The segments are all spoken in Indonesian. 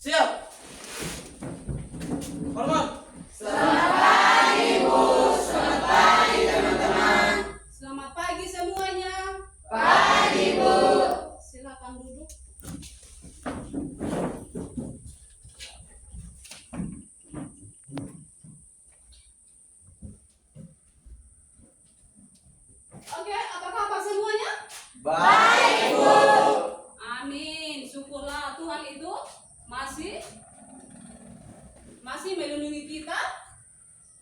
Siap. Hormat. Selamat pagi, Bu. Selamat pagi, teman-teman. Selamat pagi semuanya. Pagi, Bu. Silakan duduk. Oke, apa kabar semuanya? Baik, Bu. Amin. Syukurlah Tuhan itu masih melindungi kita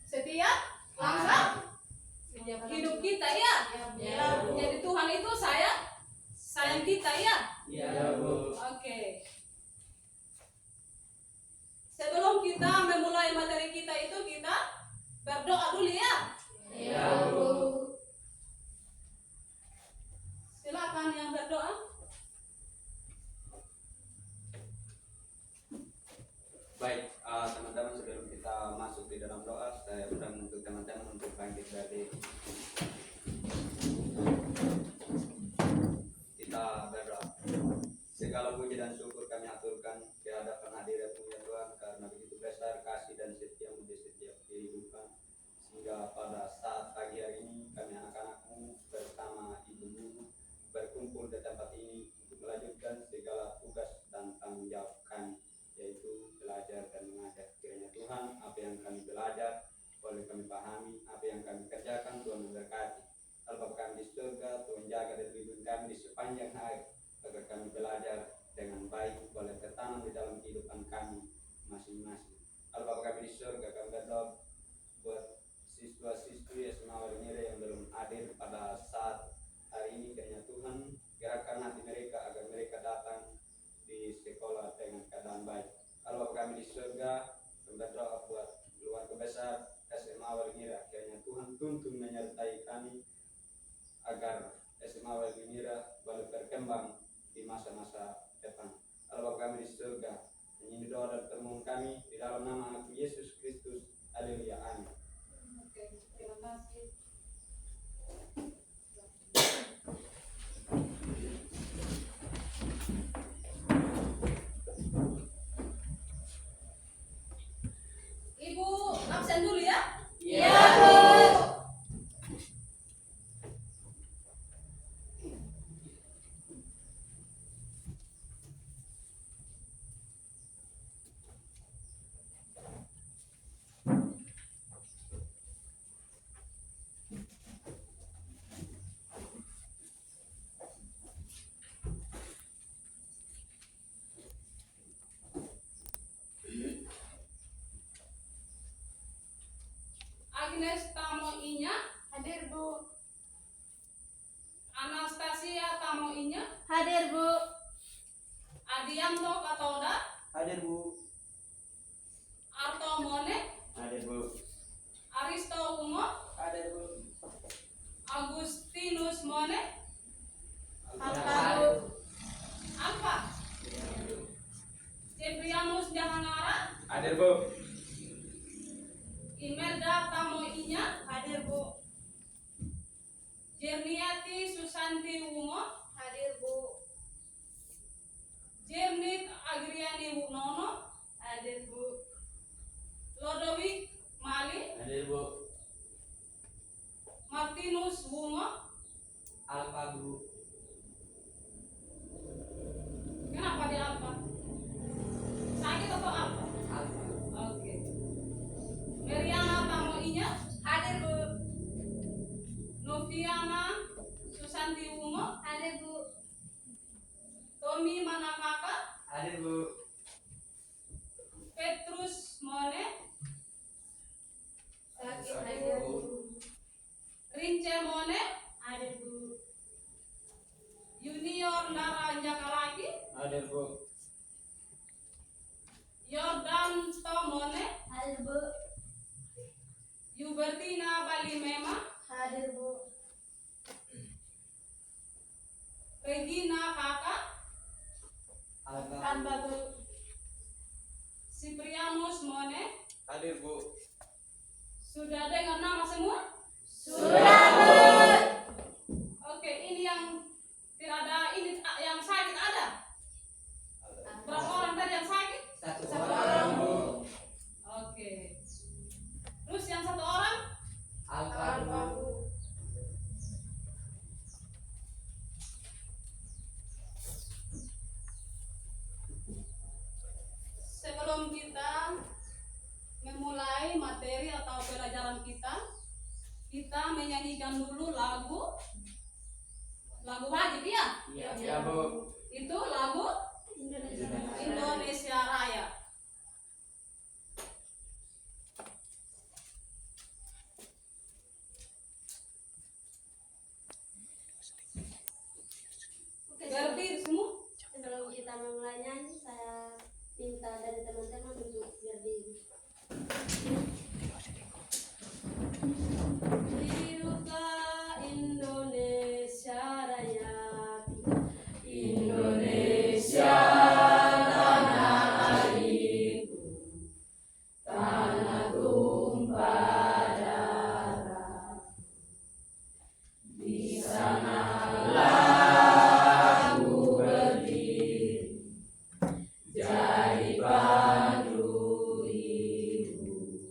setiap langkah hidup kita ya. Ya, Bu. Jadi Tuhan itu sayang kita ya. Ya, Bu. Oke. Sebelum kita memulai materi kita itu kita berdoa dulu ya. Ya, Bu. Silakan yang berdoa. Baik, teman-teman, sebelum kita masuk di dalam doa, saya undang untuk teman-teman untuk bangkit dari kita berdoa. Segala puji dan syukur kami aturkan di hadapan hadirat-Mu ya Tuhan, karena begitu besar kasih dan setia-Mu di setiap kehidupan, sehingga pada saat pagi hari ini kami anak-anak-Mu bersama ibu-Mu berkumpul di tempat ini untuk melanjutkan segala tugas dan tanggung jawab kami, yaitu belajar dan mengajar. Kiranya Tuhan, apa yang kami belajar boleh kami pahami, apa yang kami kerjakan Tuhan memberkati. Bapa kami di surga, Tuhan jaga dan lindungi kami di sepanjang hari, agar kami belajar dengan baik, boleh tertanam di dalam kehidupan kami masing-masing. Bapa kami di surga, kami berdoa buat siswa-siswi SMA Waringin yang belum hadir pada saat hari ini. Kiranya Tuhan, gerakan hati mereka agar mereka datang di sekolah dengan keadaan baik. Bapa kami di surga, kami berdoa buat keluarga besar SMA Waringin, kiranya Tuhan tuntun menyertai kami agar SMA Waringin boleh berkembang di masa-masa depan. Bapa kami di surga, ini doa dan permohonan kami di dalam nama Anak Yesus Kristus. Haleluya, amin. Oke, terima kasih. Ibu absen dulu ya. Ya, Bu. Agnes Tamoinya, Hadir, Bu. Anastasia Tamoinya, Hadir, Bu. Adianto Katoda, Hadir, Bu. Arto Mone, Hadir, Bu. Aristo Ungo, Hadir, Bu. Agustinus Mone, Apa, Bu? Alfa, Cebrianus Jahangara, Hadir, Bu. Imelda Tamoinya, Hadir, Bu. Jerniati Susanti Ungo, Hadir, Bu. Jernit Agriani Wuknono, Hadir, Bu. Lodowik Mali, Hadir, Bu. Martinus Wungo. Alfa, Bu. Kenapa dia Alfa? Sakit atau apa? Alfa. Oke. Meriana Tamoinya, Hadir, Bu. Noviana Susanti Wungo, Hadir, Bu. Tommy Manakaka, Hadir, Bu. Petrus Mone, Sakit, hadir, Bu. Rince Mone, Hadir, Bu. Junior Nara Jakalaki, Hadir, Bu. Yordan Tomone, Hadir, Bu. Yubertina Balimema, Hadir, Bu. Regina Kakak, Alfa. Hamba, Bu. Siprianus Mone. Hadir, Bu. Sudah dengar nama semua? Sudah, Bu. Oke, ini yang tidak ada, ini yang sakit ada. Berapa orang tadi yang sakit? Satu. semuanya saya minta dari teman-teman untuk berdiri. Hiduplah Indonesia Raya. Indonesia tanah airku, tanah tumpah darah. Di sanalah aku berdiri, jadi pandu hidup.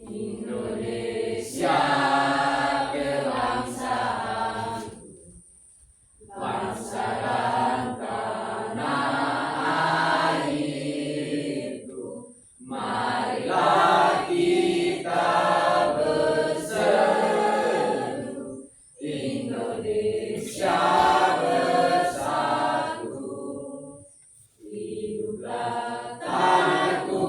Indonesia kebangsaanku, bangsa dan tanah airku. Marilah kita berseru, Indonesia bersatu. Hiduplah tanahku,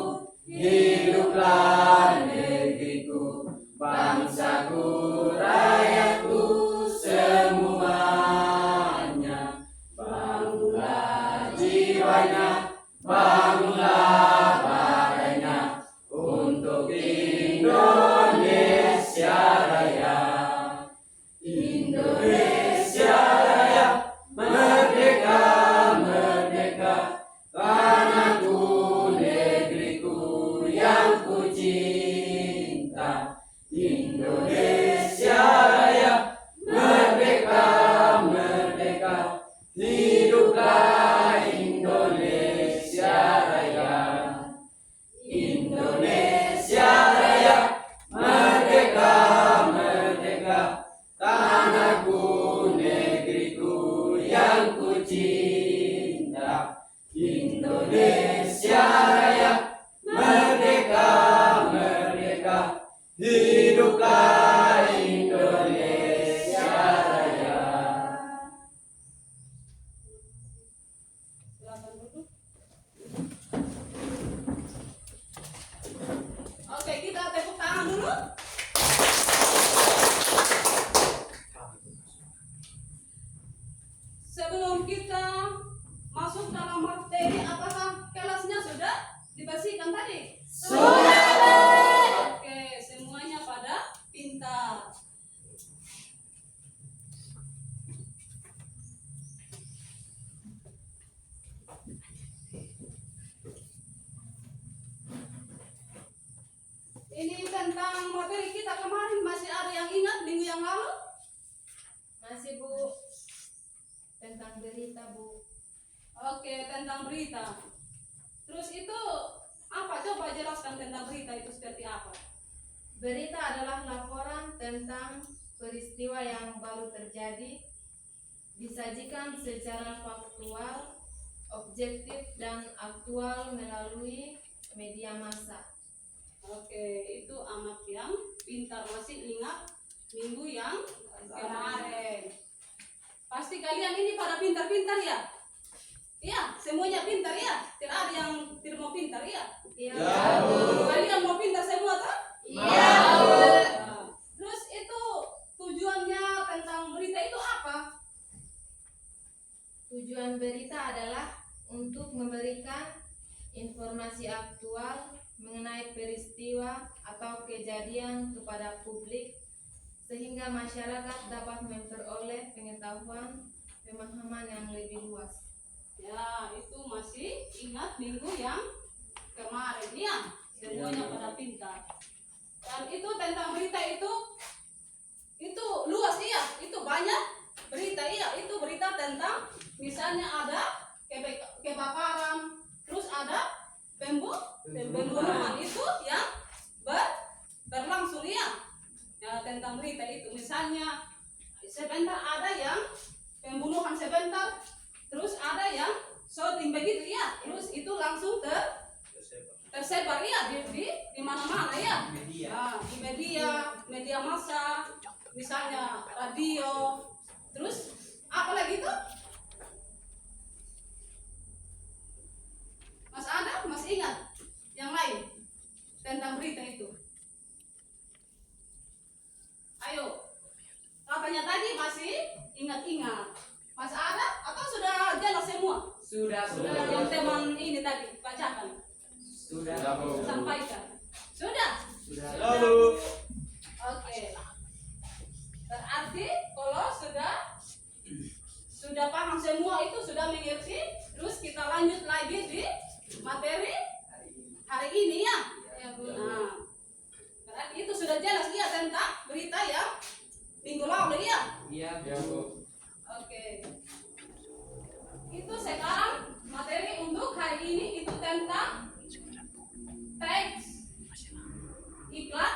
hiduplah negeriku, bangsaku, rakyatku semuanya. Bangunlah jiwanya, bangunlah badannya, untuk Indonesia Raya. Indonesia Raya, merdeka, merdeka, tanahku, negeriku yang ku cinta. Indonesia Raya, merdeka, merdeka, hiduplah Indonesia Raya. Indonesia Raya, merdeka, merdeka, tanahku, negeriku yang ku cinta. Indonesia Raya, merdeka, merdeka, hiduplah Indonesia Raya. Silakan duduk. Oke, kita tepuk tangan dulu. Sebelum kita masuk dalam materi, apakah kelasnya sudah dibersihkan tadi? Sudah. Oke, semuanya pada pintar. Ini tentang materi kita kemarin, masih ada yang ingat minggu yang lalu? Masih Bu, tentang berita Bu. Oke, tentang berita. Terus itu apa? Coba jelaskan tentang berita itu seperti apa? Berita adalah laporan tentang peristiwa yang baru terjadi, disajikan secara faktual, objektif dan aktual melalui media massa. Oke, itu anak yang pintar, masih ingat minggu yang kemarin. Pasti kalian ini pada pintar-pintar ya? Iya, semuanya pintar ya? Tidak ada yang tidak mau pintar ya? Iya. Kalian mau pintar semua toh? Iya. Nah, terus itu tujuannya tentang berita itu apa? Tujuan berita adalah untuk memberikan informasi aktual mengenai peristiwa atau kejadian kepada publik sehingga masyarakat dapat memperoleh pengetahuan pemahaman yang lebih luas. Ya, itu masih ingat minggu yang kemarin ya? Semuanya pada pintar. Dan itu tentang berita itu luas iya, itu banyak berita iya, itu berita tentang misalnya ada kebakaran, terus ada pembunuhan itu yang berlangsung ya. Ya, tentang berita itu misalnya sebentar ada yang pembunuhan sebentar, terus ada yang shooting begitu ya, terus itu langsung tersebar ya di mana-mana ya. Nah, di media massa, misalnya radio, terus apa lagi tuh? Mas Ana masih ingat yang lain tentang berita itu? Ayo, katanya tadi masih ingat-ingat. Mas Ana atau sudah jelas semua? Sudah. Yang teman ini tadi bacakan, Sudah. sampaikan. Sudah? Lalu Oke. Berarti kalau sudah paham semua itu, sudah mengerti, terus kita lanjut lagi di materi hari ini ya. Nah, berarti itu sudah jelas ya tentang berita yang minggu lalu ya. Iya, Bu. Oke. Itu sekarang materi untuk hari ini itu tentang teks, iklan,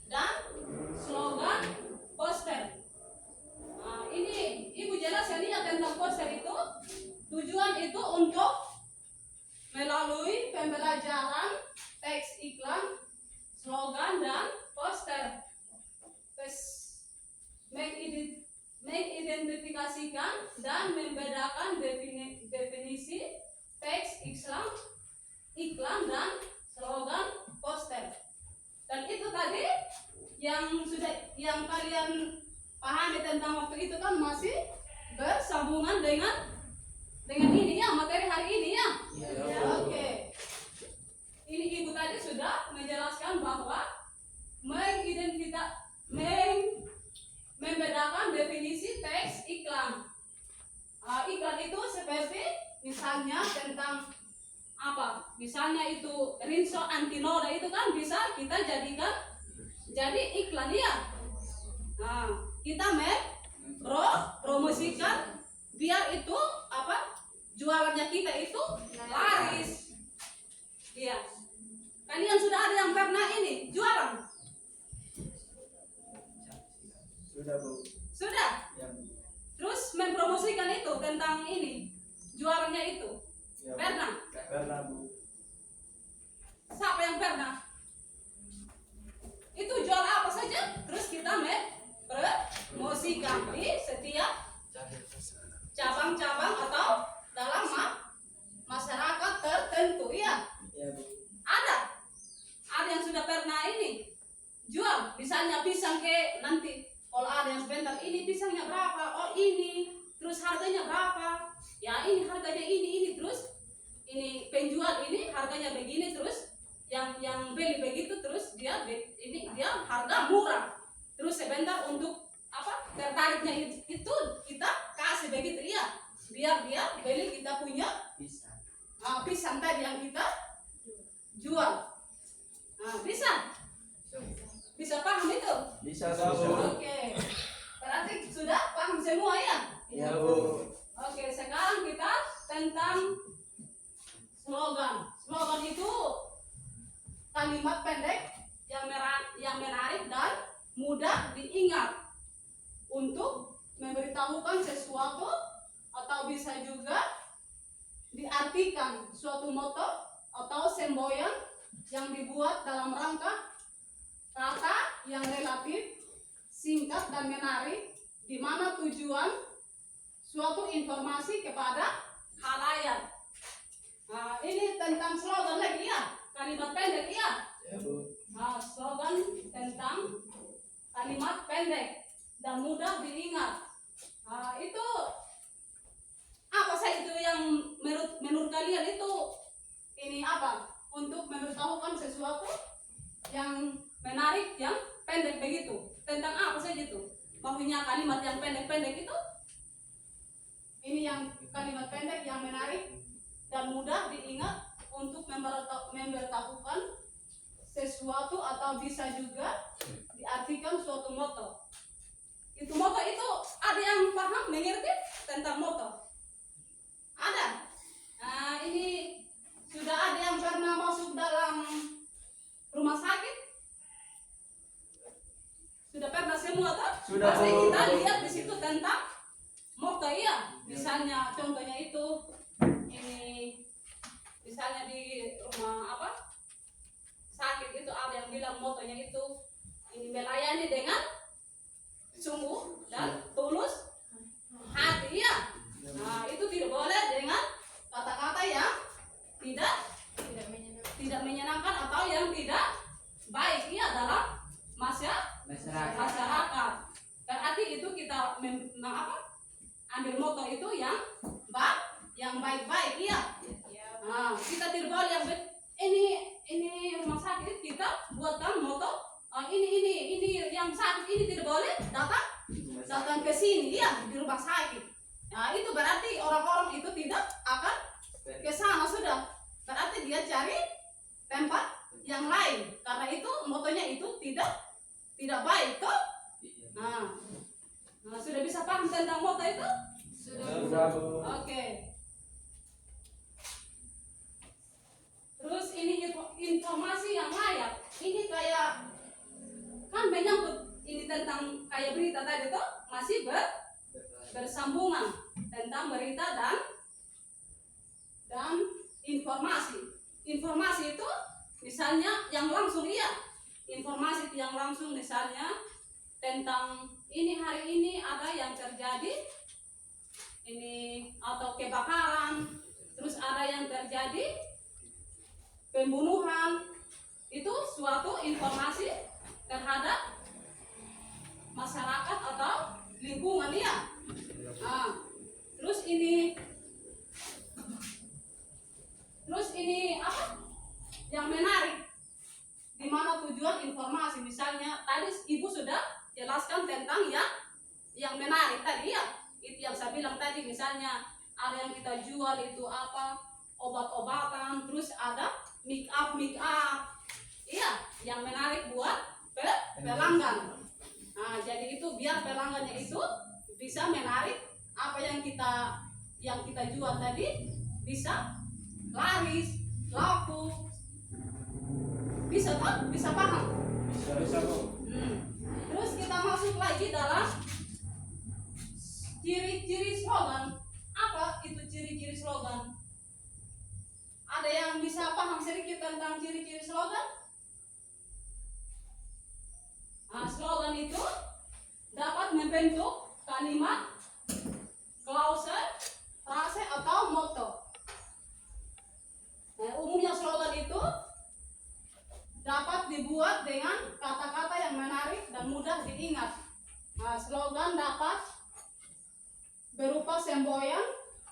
dan slogan poster. Nah, ini Ibu jelaskan ya tentang poster itu. Tujuan itu untuk melalui pembelajaran teks iklan, slogan, dan poster. Terus mengidentifikasikan dan membedakan definisi teks iklan, dan slogan poster. Dan itu tadi yang kalian pahami tentang waktu itu kan masih bersambungan dengan ini ya, materi hari ini ya. Ya, oke. Ini Ibu tadi sudah menjelaskan bahwa membedakan definisi teks iklan. Iklan itu seperti misalnya tentang apa? Misalnya itu Rinso Antinoda itu kan bisa kita jadikan jadi iklan ya. Nah, kita promosikan biar itu apa? Jualannya kita itu laris. Iya. Kalian sudah ada yang pernah ini jualan? Sudah, Bu. Sudah? Ya. Terus mempromosikan itu tentang ini jualannya itu. Ya, Bu. Pernah? Pernah, Bu. Siapa yang pernah? Itu jual apa saja? Terus kita mempromosikan di setiap cabang-cabang atau dalam masyarakat tertentu ya. Ya, Bu. Ada yang sudah pernah ini jual, misalnya pisang ke nanti. Kalau ada yang sebentar ini pisangnya berapa? Oh ini, terus harganya berapa? Ya ini harganya ini terus ini penjual ini harganya begini, terus yang beli begitu, terus dia harga murah. Terus sebentar untuk apa? Tertariknya itu kita kasih begitu ya. Biar dia beli kita punya pisang tadi yang kita jual. Nah, bisa paham itu? Bisa, Bu. Oke. Berarti sudah paham semua ya? Ya, Bu. Oke, sekarang kita tentang slogan. Slogan itu kalimat pendek yang menarik dan mudah diingat untuk memberitahukan sesuatu, atau bisa juga diartikan suatu moto atau semboyan yang dibuat dalam rangka kata yang relatif singkat dan menarik, di mana tujuan suatu informasi kepada khalayak. Nah, ini tentang slogan lagi ya, kalimat pendek ya. Ya, Bu. Nah, slogan tentang kalimat pendek dan mudah diingat. Nah, itu apa sih itu yang menurut kalian itu ini apa? Untuk memberitahukan sesuatu yang menarik, yang pendek begitu. Tentang apa saja itu? Maksudnya kalimat yang pendek-pendek itu? Ini yang kalimat pendek yang menarik dan mudah diingat untuk memberitahukan sesuatu, atau bisa juga diartikan suatu moto. Itu moto itu ada yang paham, mengerti tentang moto? Ada? Nah, ini sudah ada yang pernah masuk dalam rumah sakit? Sudah pernah semua toh? Sudah, Pasti Bu. kita lihat di situ tentang moto ya. Misalnya contohnya itu ini, misalnya di rumah apa sakit itu ada yang bilang motonya itu ini melayani dengan sungguh dan tulus hati ya. Nah, itu tidak boleh dengan kata-kata yang tidak menyenangkan atau yang tidak baik ya dalam masyarakat. Berarti itu kita baik-baik iya. Nah, kita tidak boleh yang ini rumah sakit kita buatkan moto ini yang sakit ini tidak boleh datang ke sini ya di rumah sakit. Nah, itu berarti orang-orang itu tidak akan ke sana sudah. Berarti dia cari tempat yang lain karena itu motonya itu tidak baik toh. Nah, sudah bisa paham tentang moto itu? Sudah, Bu. Oke. Terus ini informasi yang layak. Ini kayak kan menyangkut ini tentang kayak berita tadi tuh masih bersambungan tentang berita dan informasi. Informasi itu misalnya yang langsung iya. Informasi yang langsung misalnya tentang ini hari ini ada yang terjadi ini atau kebakaran, terus ada yang terjadi pembunuhan, itu suatu informasi terhadap masyarakat atau lingkungan ya. Nah, terus ini apa yang menarik, di mana tujuan informasi. Misalnya tadi ibu sudah jelaskan tentang yang menarik tadi ya, itu yang saya bilang tadi. Misalnya ada yang kita jual itu apa, obat-obatan, terus ada make up iya, yang menarik buat pelanggan. Nah, jadi itu biar pelanggannya itu bisa menarik apa yang kita jual tadi, bisa laris, laku, bisa paham? Bisa, Bu. Terus kita masuk lagi dalam ciri-ciri slogan. Apa itu ciri-ciri slogan? Ada yang bisa paham sedikit tentang ciri-ciri slogan? Nah, slogan itu dapat membentuk kalimat, klase, frase atau motto. Nah, umumnya slogan itu dapat dibuat dengan kata-kata yang menarik dan mudah diingat. Nah, slogan dapat berupa semboyan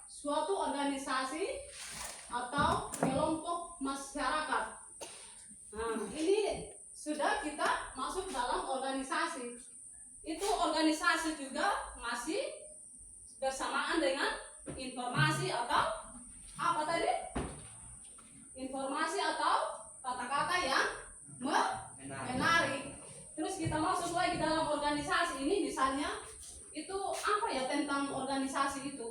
suatu organisasi atau kelompok masyarakat. Nah, ini sudah kita masuk dalam organisasi. Itu organisasi juga masih bersamaan dengan informasi atau apa tadi? Informasi atau kata-kata yang menarik. Terus kita masuk lagi dalam organisasi ini, misalnya itu apa ya tentang organisasi itu?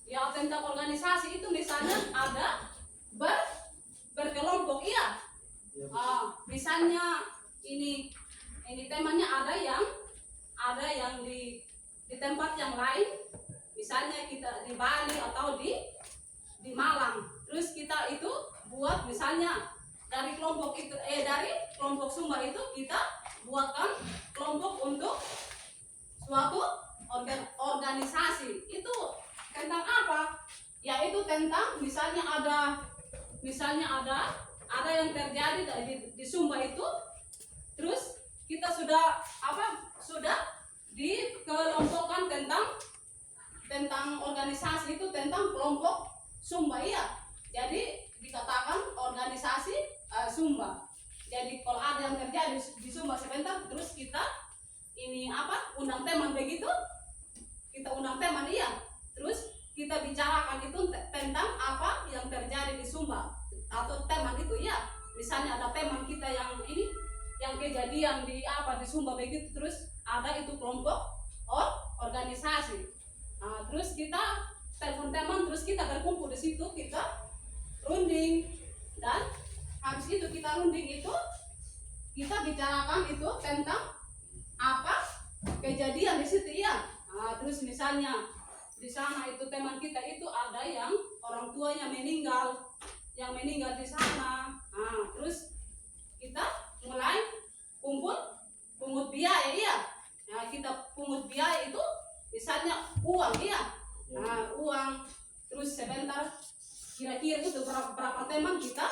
Ya, tentang organisasi itu misalnya ada berkelompok iya. Misalnya ini temanya ada yang di tempat yang lain, misalnya kita di Bali atau di Malang. Terus kita itu buat misalnya dari kelompok itu dari kelompok Sumba itu kita buatkan kelompok untuk suatu organisasi. Itu tentang apa? Ya itu tentang misalnya ada yang terjadi di Sumba itu, terus kita sudah dikelompokkan tentang organisasi itu tentang kelompok Sumba ya. Jadi dikatakan organisasi Sumba. Jadi kalau ada yang terjadi di Sumba sebentar, terus kita undang teman begitu, kita undang teman iya. Terus kita bicarakan itu tentang apa yang terjadi di Sumba atau teman itu ya. Misalnya ada teman kita yang kejadian di Sumba begitu, terus ada itu kelompok organisasi. Nah, terus kita telepon teman, terus kita berkumpul di situ, kita runding, dan habis itu kita runding itu kita bicarakan itu tentang apa kejadian di situ ya. Nah, terus misalnya di sana itu teman kita itu ada yang orang tuanya meninggal di sana. Nah, terus kita mulai pungut biaya iya. Nah, kita pungut biaya itu misalnya uang iya. Nah, uang, terus sebentar kira-kira itu berapa teman kita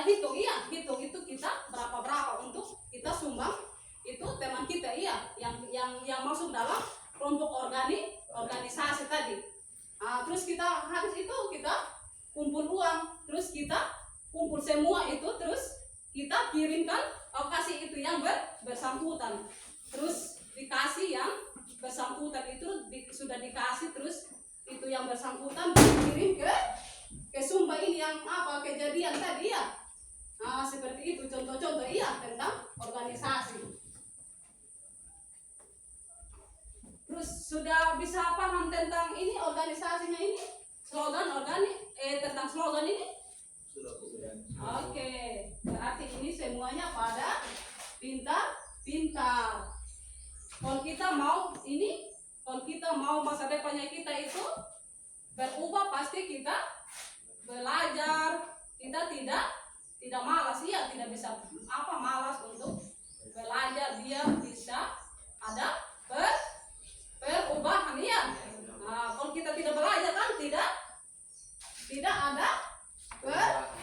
hitung iya, hitung itu kita berapa untuk kita sumbang itu teman kita iya yang masuk dalam kelompok organisasi tadi. Terus kita habis itu kita kumpul uang, terus kita kumpul semua itu, terus kita kirimkan kasih itu yang bersangkutan, terus dikasih yang bersangkutan itu sudah dikasih, terus itu yang bersangkutan dikirim ke Sumba ini yang apa kejadian tadi ya. Seperti itu contoh-contoh iya tentang organisasi. Terus sudah bisa paham tentang ini organisasinya ini, slogan tentang slogan ini? Oke, berarti ini semuanya pada pintar-pintar. Kalau kita mau ini, kalau kita mau masa depannya kita itu berubah, pasti kita belajar. Kita tidak malas ya, tidak bisa malas untuk belajar. Dia bisa ada perubahan ya. Kalau kita tidak belajar kan tidak ada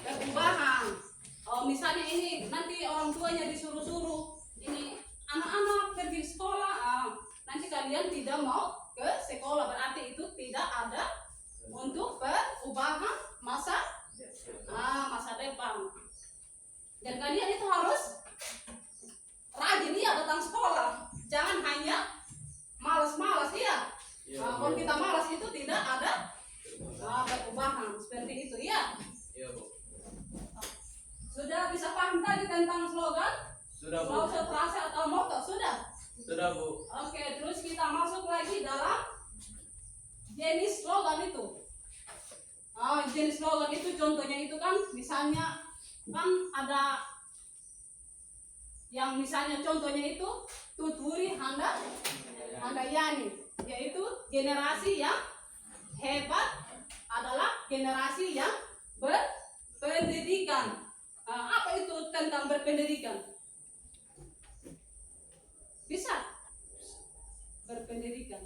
perubahan. Misalnya ini nanti orang tuanya disuruh-suruh ini anak-anak pergi sekolah, nanti kalian tidak mau ke sekolah, berarti itu tidak ada untuk perubahan masa depan. Dan kalian itu harus rajin ya datang sekolah, jangan hanya malas-malas ya. Kalau kita malas itu tidak ada perubahan seperti itu ya. Iya, Bu. Sudah bisa paham tadi tentang slogan? Sudah, Bu. Slogan frase atau moto sudah? Sudah, Bu. Oke, terus kita masuk lagi dalam jenis slogan itu. Jenis slogan itu contohnya itu kan misalnya kan ada yang misalnya contohnya itu Tuturi Handayani, yaitu generasi yang hebat adalah generasi yang berpendidikan. Apa itu tentang berpendidikan? Bisa berpendidikan.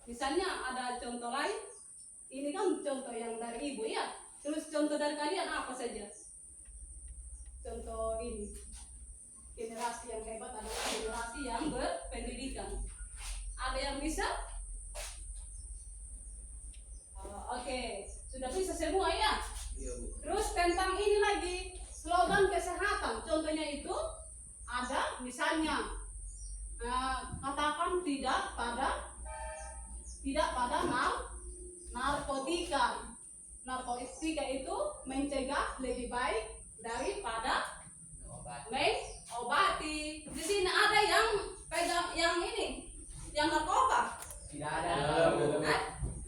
Misalnya ada contoh lain, ini kan contoh yang dari ibu ya. Terus contoh dari kalian apa saja? Contoh ini, generasi yang hebat adalah generasi yang berpendidikan. Ada yang bisa? Oke, sudah bisa semua ya. Iya, Bu. Terus tentang ini lagi, slogan kesehatan. Contohnya itu ada misalnya katakan tidak pada narkotika. Narkotika itu mencegah lebih baik daripada mengobati. Di sini ada yang pegang yang ini, yang narkoba. Tidak ada.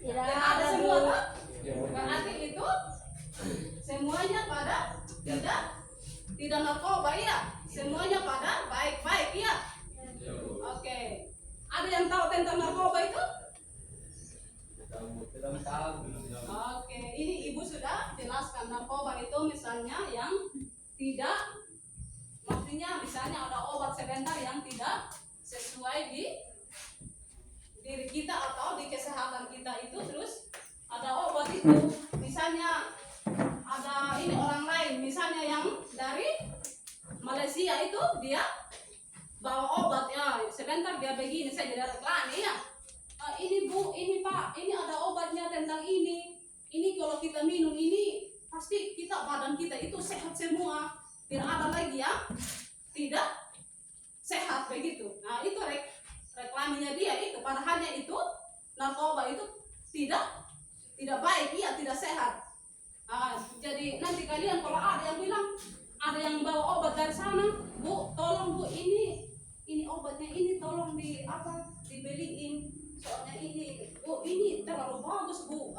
Tidak Ada semua kan? Iya, Bu. Berarti itu semuanya pada tidak narkoba ya. Semuanya pada baik-baik ya. Iya, Bu. Oke. Ada yang tahu tentang narkoba itu? Tidak tahu. Oke, ini ibu sudah jelaskan narkoba itu misalnya yang tidak, maksudnya misalnya ada obat sebentar yang tidak sesuai di diri kita atau di kesehatan kita itu, terus ada obat itu misalnya ada ini orang lain misalnya yang dari Malaysia itu dia bawa obat ya sebentar dia begini saya jadi reklam ya. Ini Bu, ini Pak, ini ada obatnya tentang ini kalau kita minum ini pasti badan kita itu sehat semua, tidak ada lagi yang tidak sehat begitu. Nah itu reklaminya dia itu, padahalnya itu narkoba itu tidak baik ya, tidak sehat. Jadi nanti kalian kalau ada yang bilang ada yang bawa obat dari sana, Bu tolong Bu ini obatnya ini tolong dibeliin, soalnya ini ini terlalu bagus Bu.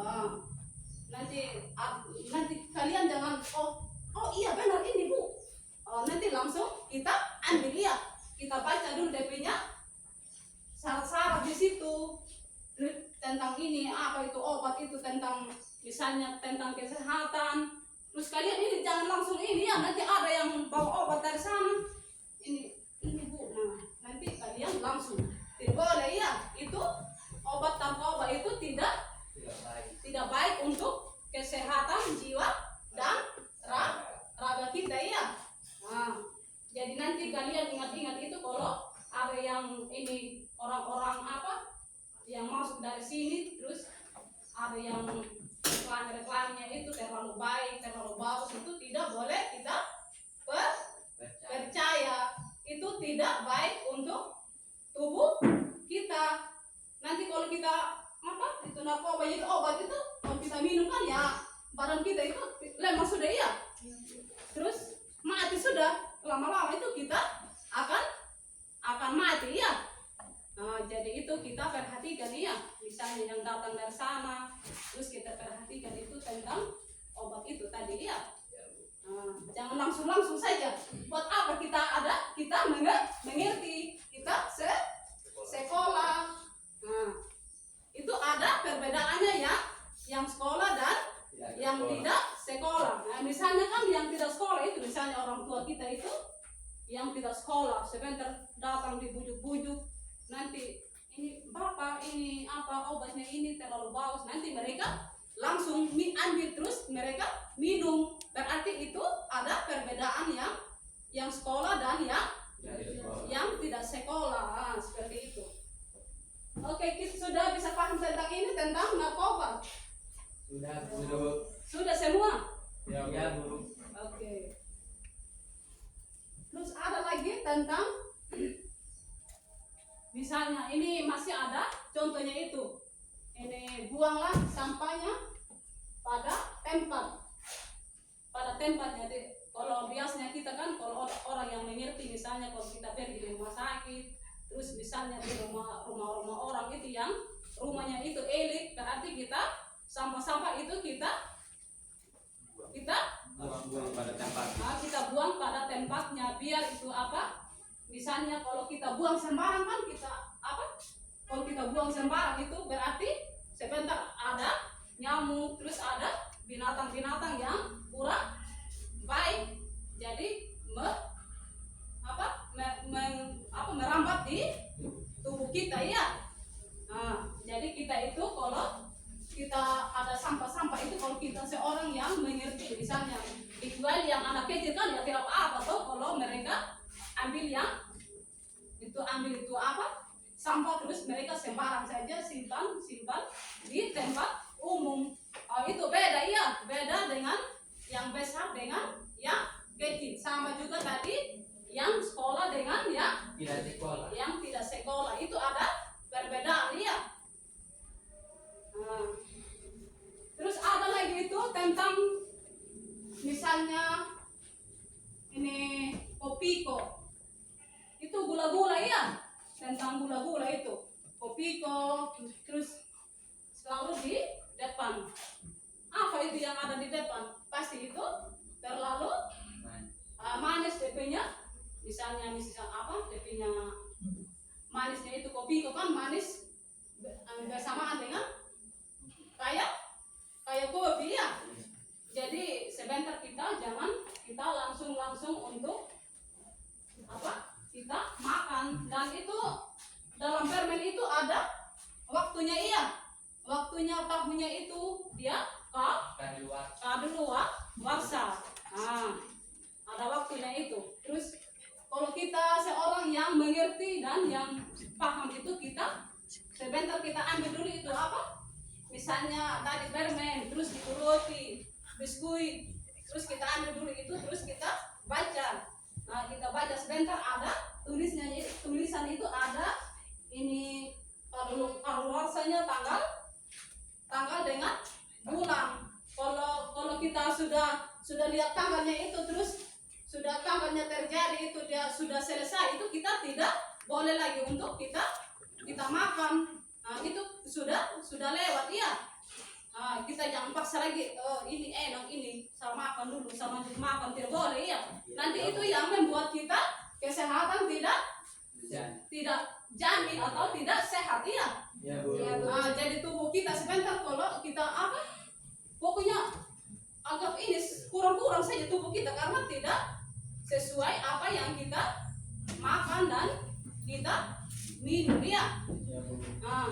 Nanti kalian jangan oh iya benar ini Bu. Nanti langsung kita ambil ya, kita baca dulu DP-nya syarat-syarat di situ tentang ini apa itu obat itu tentang misalnya tentang kesehatan. Terus kalian ini jangan langsung ini ya, nanti ada yang bawa obat dari sana ini Bu. Nah nanti kalian langsung tidak boleh ya, itu obat narkoba itu tidak baik untuk kesehatan jiwa dan raga kita ya. Nah, jadi nanti kalian ingat-ingat itu kalau ada yang ini orang-orang yang masuk dari sini terus kan ya badan kita itu lemah sudah ya. Terus mati sudah, lama-lama itu kita akan mati ya. Nah, jadi itu kita perhatikan ya, misalnya yang datang dari sana, terus kita perhatikan itu tentang obat itu tadi ya. Nah, jangan langsung saja. Buat apa kita ada? Kita mengerti, kita sekolah. Nah, itu ada perbedaannya ya, yang sekolah dan yang tidak sekolah. Nah, misalnya kan yang tidak sekolah itu, misalnya orang tua kita itu yang tidak sekolah, sebentar datang dibujuk-bujuk, nanti ini bapak ini apa obatnya ini terlalu bagus, nanti mereka langsung ambil terus mereka minum. Berarti itu ada perbedaan yang sekolah dan yang tidak sekolah. Seperti itu. Oke, kita sudah bisa paham tentang ini, tentang narkoba. Sudah, Bu. Sudah semua? Ya, Bu. Oke. Terus ada lagi tentang misalnya ini masih ada contohnya itu. Ini buanglah sampahnya pada tempat. Pada tempat. Jadi kalau biasanya kita kan kalau orang yang mengerti, misalnya kalau kita pergi di rumah sakit, terus misalnya di rumah orang itu yang rumahnya itu elit, berarti kita sampah-sampah itu kita buang pada tempat. kita buang pada tempatnya, biar itu apa? Misalnya kalau kita buang sembarang kan kita apa? Kalau kita buang sembarang itu berarti sebentar ada nyamuk, terus ada binatang-binatang yang kurang baik, jadi merambat di tubuh kita ya. Nah, jadi kita itu kalau kita ada sampah-sampah itu, kalau kita seorang yang mengerti, misalnya kecuali yang anak kecil kan ya tidak apa-apa toh kalau mereka ambil itu apa sampah terus mereka sembarang saja simpan di tempat umum. Oh, itu beda ya, beda dengan yang besar dengan yang kecil. Sama juga tadi yang sekolah dengan yang tidak sekolah itu ada perbedaan ya. Nah, terus ada lagi itu tentang misalnya ini kopiko, itu gula-gula ya, tentang gula-gula itu kopiko, terus selalu di depan. Apa itu yang ada di depan? Pasti itu terlalu manis DP-nya. Misalnya apa DP-nya manisnya itu kopiko kan manis bersamaan dengan kayak kopi ya. Jadi sebentar jangan kita langsung untuk apa kita makan. Dan itu dalam permen itu ada waktunya iya, waktunya tahunya itu dia kadaluarsa. Nah, ada waktunya itu. Terus kalau kita seorang yang mengerti dan yang paham itu, kita sebentar kita ambil dulu itu apa? Misalnya tadi permen, terus itu roti, biskuit, terus kita ambil dulu itu, terus kita baca. Nah, kita baca sebentar ada tulisan itu ada ini kadaluarsanya tanggal dengan bulan. Kalau kita sudah lihat tanggalnya itu, terus sudah tanggalnya terjadi itu, dia sudah selesai itu, kita tidak boleh lagi untuk kita makan. Nah, itu sudah lewat ya. Nah, kita jangan paksa lagi, oh ini enak ini, sama makan dulu, sama makan tidak boleh ya. Nanti itu yang membuat kita kesehatan tidak jamin atau tidak sehat ya. Nah, jadi tubuh kita sebentar kalau kita apa? Pokoknya anggap ini kurang saja tubuh kita karena tidak sesuai apa yang kita makan dan kita minum ya. Nah,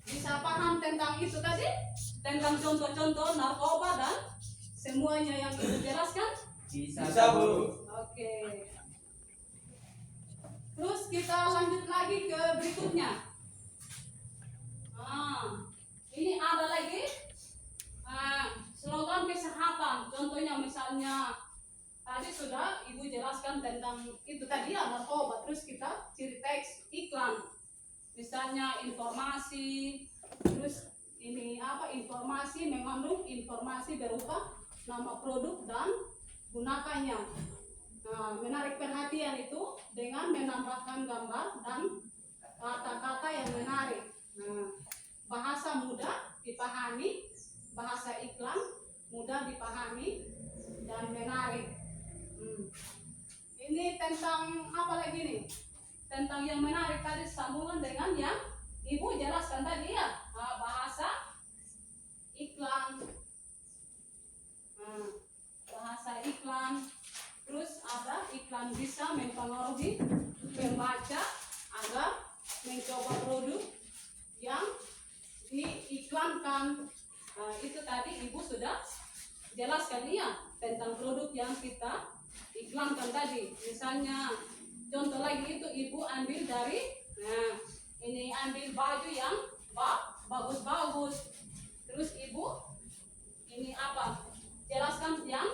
bisa paham tentang itu tadi, tentang contoh-contoh narkoba dan semuanya yang ibu jelaskan? Bisa, Bu. Oke. Terus kita lanjut lagi ke berikutnya. Nah, ini ada lagi slogan kesehatan. Contohnya misalnya tadi sudah ibu jelaskan tentang itu tadi ya narkoba. Terus kita ciri teks iklan. Misalnya informasi, terus ini lokasi mengandung informasi berupa nama produk dan gunakannya. Nah, menarik perhatian itu dengan menambahkan gambar dan kata-kata yang menarik. Nah, bahasa mudah dipahami, bahasa iklan mudah dipahami dan menarik. Ini tentang apa lagi nih? Tentang yang menarik tadi sambungan dengan yang Ibu jelaskan tadi ya. Nah, bahasa iklan. Nah, bahasa iklan. Terus ada iklan bisa mempengaruhi pembaca agar mencoba produk yang diiklankan. Nah, itu tadi Ibu sudah jelaskan ya tentang produk yang kita iklankan tadi. Misalnya contoh lagi itu Ibu ambil dari, nah ini ambil baju yang bagus-bagus. Terus Ibu ini apa? Jelaskan yang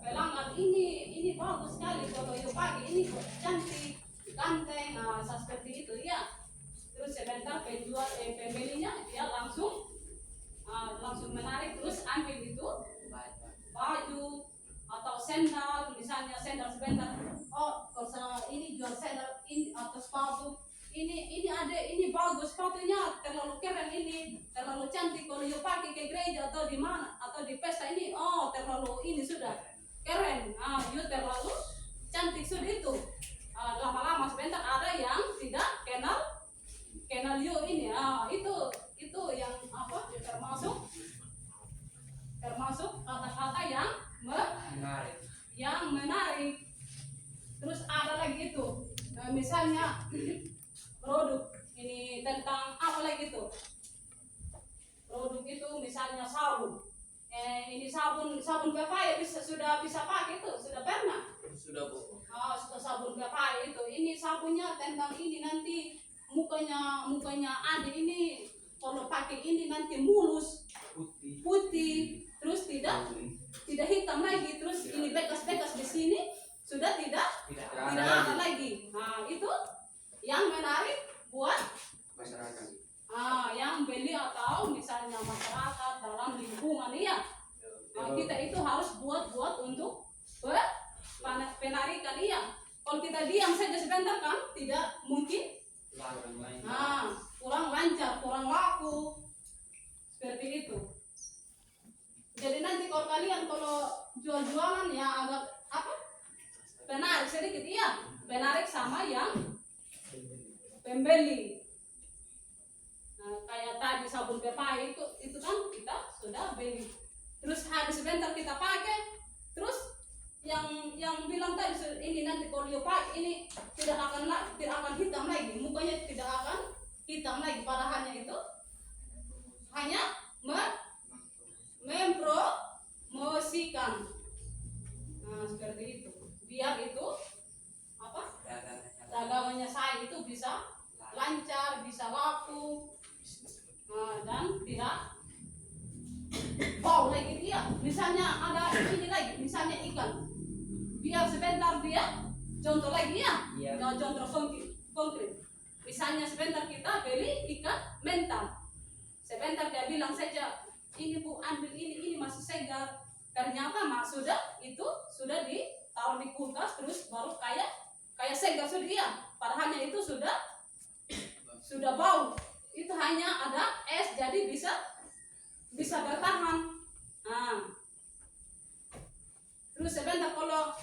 pelanggan ini bagus sekali kalau you pakai, ini cantik, ganteng, nah seperti itu ya. Terus sebentar pembelinya dia langsung menarik, terus ambil itu baju atau sendal, misalnya sendal sebentar, oh kalau ini jual sendal ini atau sepatu ini ada, ini bagus sepatunya, terlalu keren, ini terlalu cantik kalau you pakai ke gereja atau di mana atau di pesta, ini oh terlalu ini sudah keren, you terlalu cantik sudah itu. Lama-lama sebentar ada yang tidak kenal you ini, itu yang apa, termasuk kata-kata yang menarik. Terus ada lagi itu, misalnya produk ini tentang apa lagi itu? Produk itu misalnya sabun. Ini sabun pepaya sudah bisa pakai itu, sudah pernah? Sudah Bu. Sudah sabun pepaya itu. Ini sabunnya tentang ini nanti mukanya adik ini kalau pakai ini nanti mulus, putih, terus tidak hitam lagi, terus ini bekas-bekas di sini sudah tidak ada lagi. Nah, itu yang menarik buat Masyarakat. yang beli atau misalnya masyarakat dalam lingkungan ya. Kita itu harus buat untuk penarikan ya. Kalau kita diam saja sebentar kan tidak mungkin. Kurang lancar, kurang laku, seperti itu. Jadi nanti kalau kalian jual-jualan ya agak apa? Menarik sedikit ya, menarik sama yang pembeli. Nah, kayak tadi sabun pepaya itu kan kita sudah beli. Terus habis sebentar kita pakai, terus yang bilang tadi ini nanti kalau you pakai ini tidak akan hitam lagi, mukanya tidak akan hitam lagi, padahalnya itu hanya mempromosikan. Nah, seperti itu. Biar itu apa? Dagangannya saya itu bisa lancar, bisa laku, dan tidak bau lagi dia. Misalnya ada ini lagi, misalnya ikan. Biar sebentar dia, contoh lagi ya, contoh konkret. Misalnya sebentar kita beli ikan mental. Sebentar dia bilang saja, ini Bu ambil ini masih segar. Ternyata sudah ditaruh di kulkas terus baru kayak segar sudah dia. Padahalnya itu sudah bau. Itu hanya ada es jadi bisa bertahan. Nah, terus sebentar kalau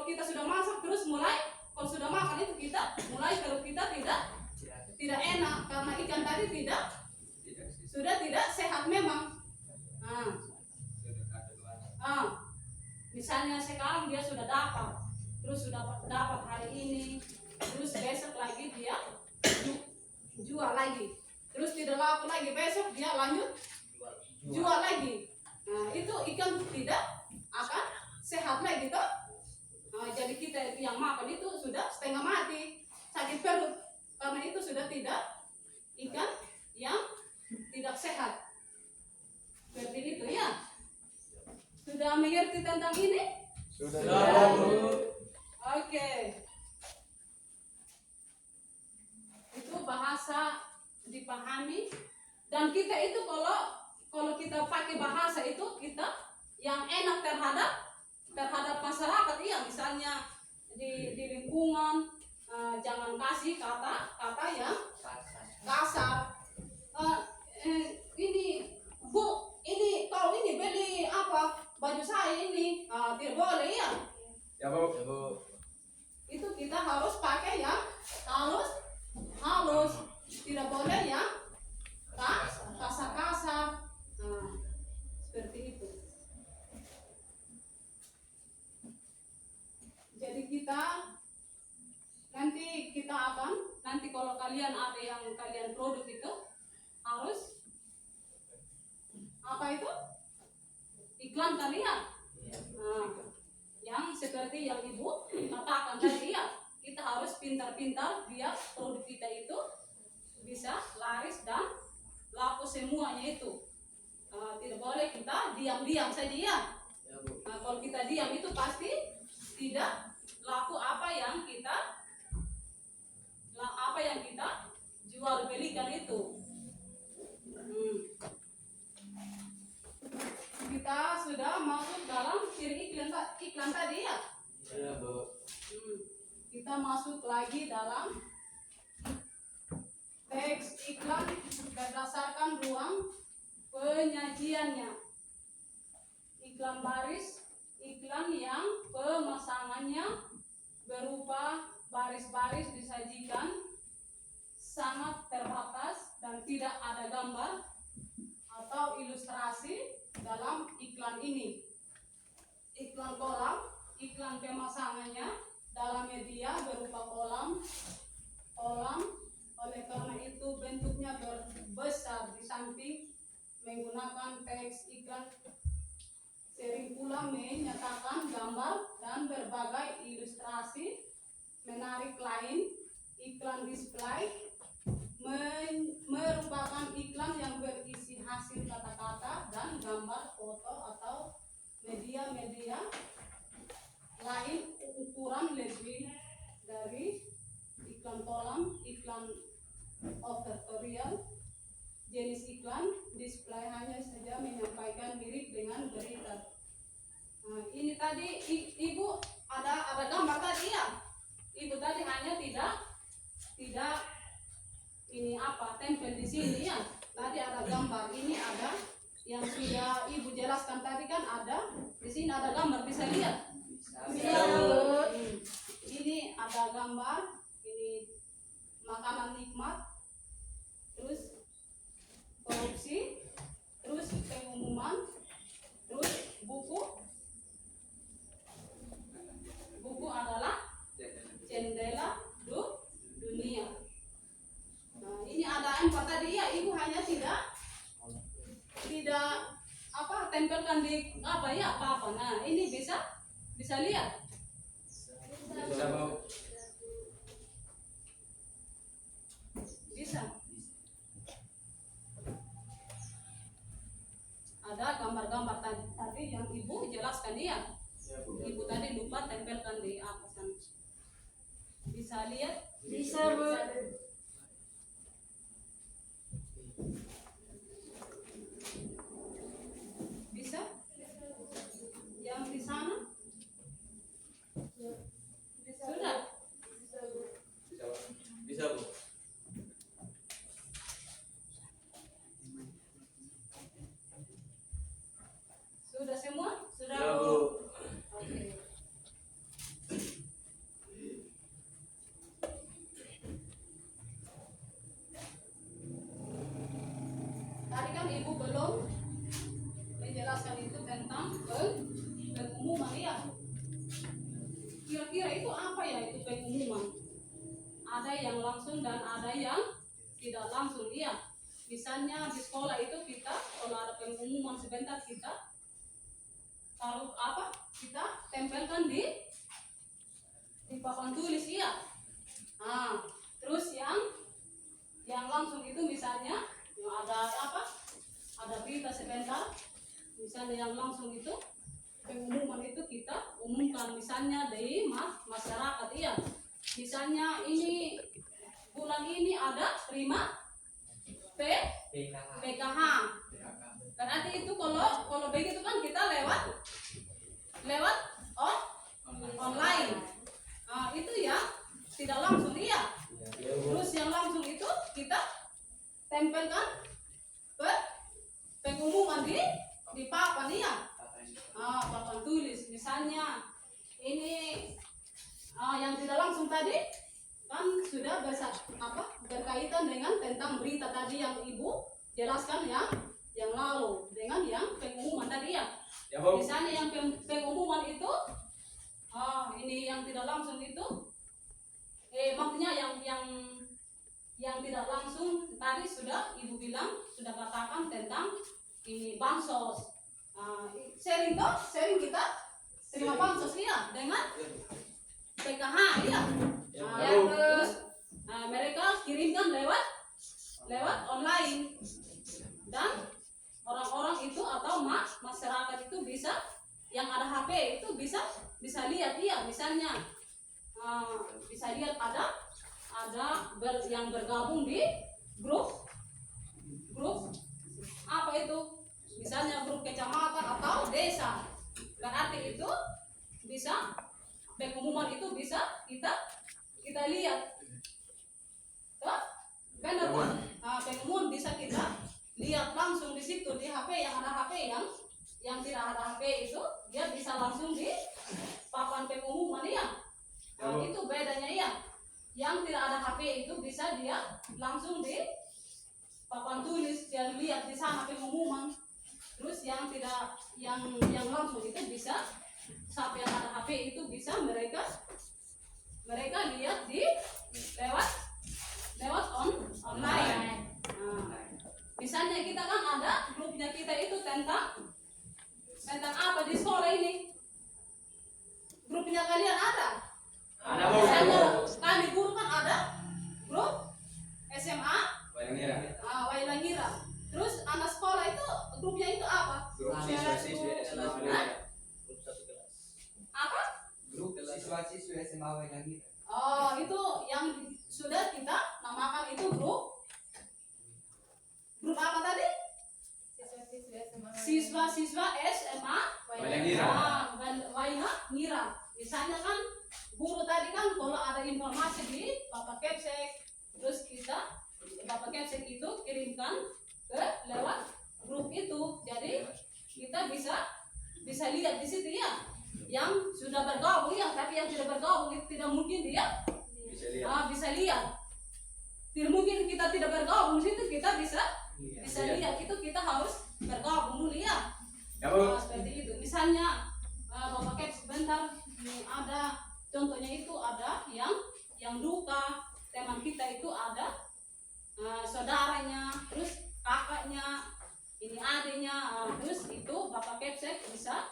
kita sudah masak terus kalau sudah makan itu kita mulai kalau kita tidak enak karena ikan tadi sudah tidak sehat memang. Misalnya sekarang dia sudah dapat, terus sudah dapat hari ini, terus besok lagi dia jual lagi, terus tidak laku lagi, besok dia lanjut jual lagi. Nah, itu ikan tidak akan sehat lagi toh. Jadi kita yang makan itu sudah setengah mati, sakit perut, karena itu sudah tidak ikan yang tidak sehat. Seperti itu ya. Sudah mengerti tentang ini? Sudah Bu. Oke. Itu bahasa dipahami, dan kita itu kalau kita kita pakai bahasa itu kita yang enak terhadap masyarakat, iya, misalnya di lingkungan, jangan kasih kata yang kasar. Ini Bu, ini kalau ini beli apa baju saya ini, tidak boleh ya. Ya Bu. Itu kita harus pakai yang halus, tidak boleh yang kasar-kasar. Seperti itu. Jadi nanti kalau kalian ada yang kalian produk itu harus apa itu? Iklan kalian. Yang seperti yang Ibu katakan tadi ya, kita harus pintar-pintar biar produk kita itu bisa laris dan laku semuanya itu. Tidak boleh kita diam-diam saja ya. Kalau kita diam itu pasti tidak laku apa yang kita jual belikan itu. Kita sudah masuk dalam ciri iklan tadi ya. Kita masuk lagi dalam teks iklan berdasarkan ruang penyajiannya. Iklan baris, iklan yang pemasangannya berupa baris-baris disajikan sangat terbatas dan tidak ada gambar atau ilustrasi dalam iklan ini. Iklan kolam, iklan pemasangannya dalam media berupa kolam. Oleh karena itu bentuknya besar di samping menggunakan teks iklan. Sering pula menyatakan gambar dan berbagai ilustrasi menarik lain. Iklan display merupakan iklan yang berisi hasil kata-kata dan gambar, foto atau media-media lain ukuran lebih dari iklan kolam. Iklan advertorial, jenis iklan display hanya saja menyampaikan mirip dengan berita. Ini tadi Ibu ada gambar tadi ya. Ibu tadi hanya tidak ini apa tempel di sini ya. Tadi ada gambar, ini ada yang sudah Ibu jelaskan tadi kan ada. Di sini ada gambar, bisa lihat? Bisa. Ini ada gambar, ini makanan nikmat, terus korupsi, terus pengumuman, terus buku adalah jendela dunia. Nah, ini ada 4 tadi ya. Ibu hanya tidak tempelkan di apa. Nah, ini bisa lihat. Bisa. Ada gambar-gambar tadi yang Ibu jelaskan ya. Ibu tadi lupa tempelkan di atas kan. Bisa lihat? Bisa, Bu. Bisa? Yang di sana? Sudah? Bisa Bu. Sudah semua? Sudah, Ya, Bu? Bu. Oke. Tadi kan Ibu belum menjelaskan itu tentang pengumuman ya. Kira-kira itu apa ya itu pengumuman? Ada yang langsung dan ada yang tidak langsung ya. Misalnya di sekolah itu kita kalau ada pengumuman sebentar kita taruh apa? Kita tempelkan di papan tulis ya. Nah, terus yang langsung itu misalnya yang ada apa? Ada berita sebentar. Misalnya yang langsung itu pengumuman itu kita umumkan misalnya di masyarakat iya. Misalnya ini bulan ini ada terima PKH. Berarti itu di papan ya. Papan tulis misalnya ini yang tidak langsung tadi kan sudah berkaitan dengan tentang berita tadi yang ibu jelaskan yang lalu dengan yang pengumuman tadi ya. Misalnya yang pengumuman itu ini yang tidak langsung itu maksudnya yang tidak langsung tadi sudah ibu bilang sudah katakan tentang ini bansos. Sharing kita terima bansos ya dengan PKH ya. Terus mereka kirimkan lewat online dan orang-orang itu atau masyarakat itu bisa yang ada HP itu bisa lihat ya, misalnya bisa lihat ada yang bergabung di grup apa itu, misalnya grup kecamatan atau desa, berarti itu bisa pengumuman itu bisa kita lihat, benar kan? Pengumuman bisa kita lihat langsung di situ di HP, yang ada HP yang tidak ada HP itu dia bisa langsung di papan pengumuman ya. Itu bedanya ya. Yang tidak ada HP itu bisa dia langsung di papan tulis, dia lihat di sana pengumuman. Terus yang tidak yang langsung itu bisa sampai yang ada HP itu bisa mereka lihat di lewat online. Misalnya kita kan ada grupnya kita itu tentang apa di sekolah ini. Grupnya kalian ada? Ada, Bu. Misalnya kami guru kan ada grup SMA Wailangira. Terus anak sekolah itu grupnya itu apa? Grup siswa-siswi SMA Wailangira. Grup satu kelas. Apa? Grup siswa-siswi SMA Wailangira. Itu yang sudah kita namakan itu grup apa tadi? Siswa-siswa SMA Wailangira. Misalnya kan guru tadi kan kalau ada informasi di Bapak Kepsek, terus Bapak Kepsek itu kirimkan lewat grup itu. Jadi kita bisa lihat di situ ya. Yang sudah bergabung ya, tapi yang tidak bergabung itu tidak mungkin dia bisa lihat. Tidak mungkin kita tidak bergabung di situ kita bisa lihat, itu kita harus bergabung dulu ya. Seperti itu. Misalnya Bapak Kep sebentar ini ada contohnya itu ada yang duka, teman kita itu ada saudaranya, terus kakaknya, ini adiknya, terus itu Bapak Kepsek bisa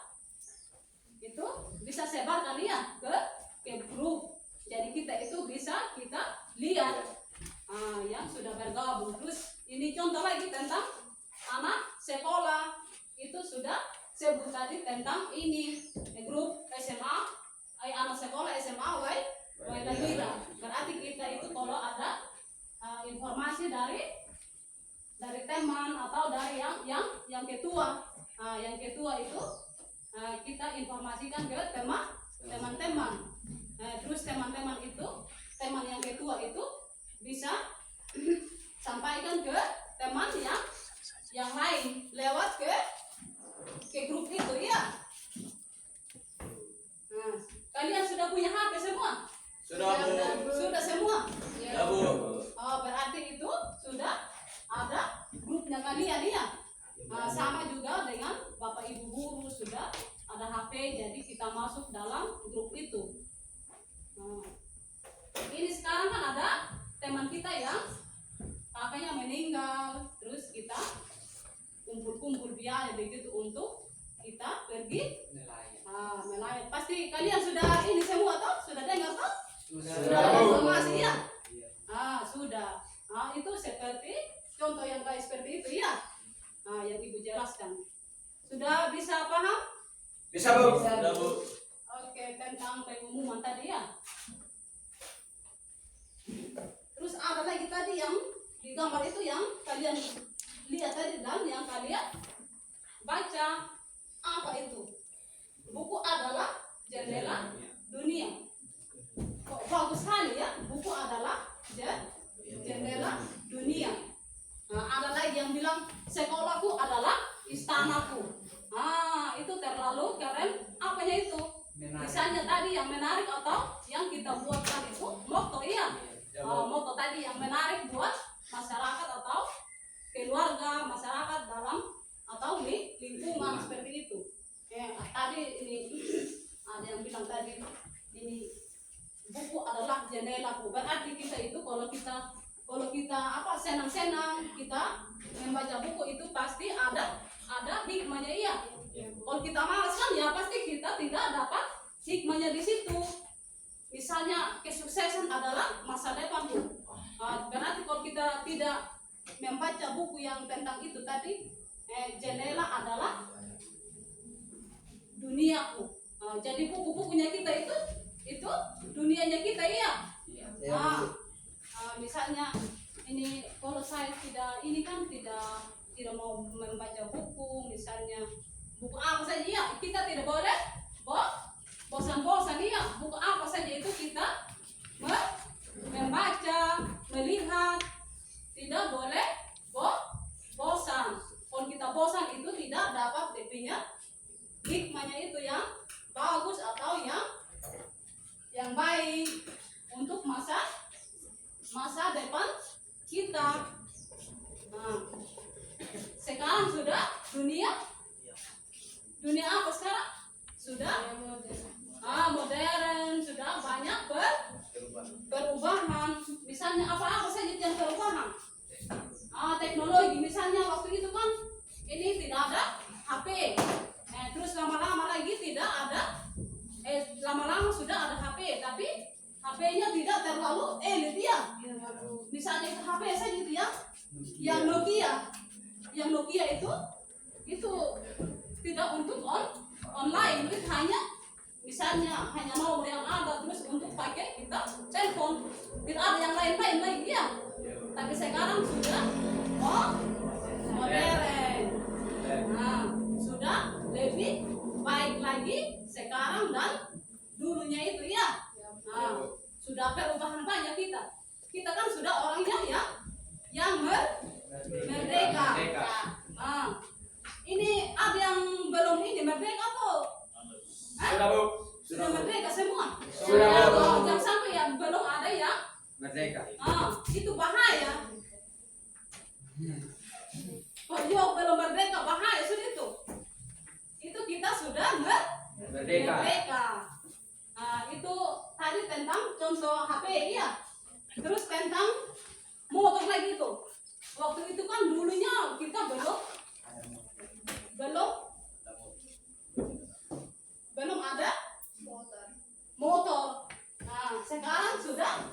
sebarkan ya ke grup. Jadi kita itu bisa kita lihat yang sudah bergabung. Terus ini contoh lagi tentang anak sekolah itu sudah sebut tadi tentang ini grup SMA anak sekolah SMA Wailangira. Berarti kita itu kalau ada informasi dari teman atau dari yang ketua, yang ketua itu kita informasikan ke teman-teman. Terus teman-teman itu, teman yang ketua itu bisa sampaikan ke teman yang lain lewat ke grup itu ya. Kalian sudah punya HP semua? Sudah, Bu. Sudah semua? Ya, Bu. Berarti itu sudah ada grupnya kalian ya. Sama juga dengan Bapak Ibu guru sudah ada HP, jadi kita masuk dalam grup itu. Ini sekarang kan ada teman kita yang kakaknya meninggal, terus kita kumpul-kumpul biaya begitu untuk kita pergi nelayan. Pasti kalian sudah ini semua toh? Sudah dengar toh? Sudah ada informasi ya? Sudah. Itu seperti contoh yang kayak seperti itu ya. Yang Ibu jelaskan. Sudah bisa paham? Bisa, Bu. Sudah, Bu. Oke, tentang pengumuman tadi ya. Terus ada lagi tadi yang di gambar itu yang kalian lihat tadi dan yang kalian baca. Apa itu? Buku adalah jendela dunia. Kok bagus sekali ya, buku adalah jendela dunia. Ada lagi yang bilang sekolahku adalah istanaku. Itu terlalu keren. Apanya itu? Misalnya tadi yang menarik atau yang kita buatkan itu motto ya. Motto tadi yang menarik buat masyarakat atau keluarga, masyarakat dalam atau lingkungan seperti itu. Tadi ini ada yang bilang tadi ini buku adalah jendelaku. Berarti kita itu kalau kita senang-senang kita membaca buku itu pasti ada hikmahnya iya. Kalau kita malas kan ya pasti kita tidak dapat hikmahnya di situ. Misalnya kesuksesan adalah masa depan. Berarti kalau kita tidak membaca buku yang tentang itu tadi, jendela adalah duniaku. Jadi buku-bukunya kita itu dunianya kita iya. Misalnya ini kalau saya tidak mau membaca buku, misalnya buku apa saja ya kita tidak boleh bosan-bosan ya. Buku apa saja itu kita membaca, melihat, tidak boleh bosan. Kalau kita bosan itu tidak dapat depinya hikmahnya itu yang bagus atau yang baik untuk masa depan kita. Sekarang sudah dunia apa sekarang? Sudah modern, sudah banyak perubahan. Misalnya apa saja yang perubahan. Teknologi misalnya waktu itu kan ini tidak ada HP. Terus lama-lama lagi tidak ada. Lama-lama sudah ada HP, tapi HP-nya tidak terlalu elit ya. Misalnya HP saja itu ya, yang Nokia. Yang Nokia itu tidak untuk online, itu hanya nomor yang ada terus untuk pakai kita telepon. Tidak ada yang lain-lain lagi ya. Tapi sekarang sudah modern. Sudah lebih baik lagi sekarang dan dulunya itu ya. Sudah perubahan banyak kita. Kita kan sudah orangnya yang merdeka. Ini ada yang belum ini merdeka atau? Sudah merdeka semua. Jangan sampai yang belum ada yang Merdeka. itu bahaya. Kalau belum merdeka bahaya sudah itu. Itu kita sudah merdeka. Itu tadi tentang contoh HP ya. Terus tentang motor lagi itu. Waktu itu kan dulunya kita belum ada motor. Sekarang sudah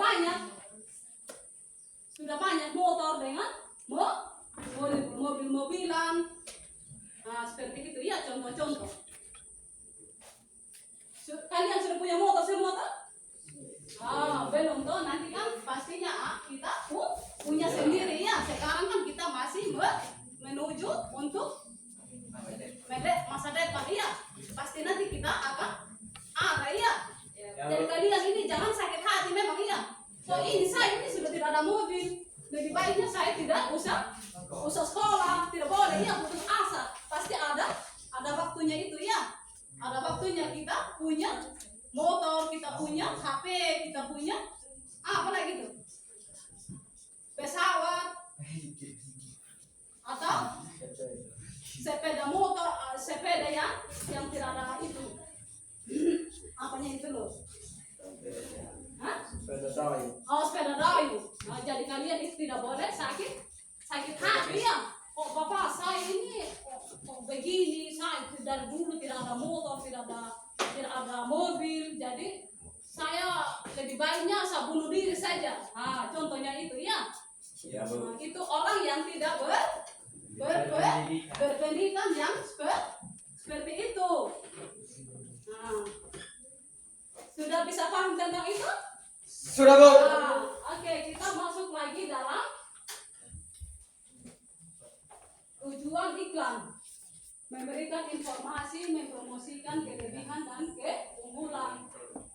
banyak motor dengan mobil-mobilan. Seperti itu ya contoh-contoh. Kalian sudah punya motor semua tak? Belum tuh, nanti kan pastinya kita punya sendiri ya. Sekarang kan kita masih menuju untuk masa depan ya. Pasti nanti kita akan ada ya. Jadi kalian ini jangan sakit hati memang ya. Saya ini sudah tidak ada mobil. Lebih baiknya saya tidak usah sekolah, tidak boleh ya putus asa. Pasti ada waktunya itu ya. Ada waktunya kita punya motor, kita punya HP, kita punya apa lagi tuh? Pesawat atau sepeda motor, sepeda yang tidak ada itu. Apanya itu loh? Sepeda dayu. Sepeda dayu. Jadi kalian itu tidak boleh sakit hati ya. Bapak saya ini begini, saya dari dulu tidak ada motor, tidak ada mobil, jadi saya lebih baiknya saya bunuh diri saja. Contohnya itu ya. Itu orang yang tidak berpendidikan yang seperti itu. Sudah bisa paham tentang itu? Sudah, Bu. Oke, kita masuk lagi dalam tujuan iklan. Memberikan informasi, mempromosikan kelebihan dan keunggulan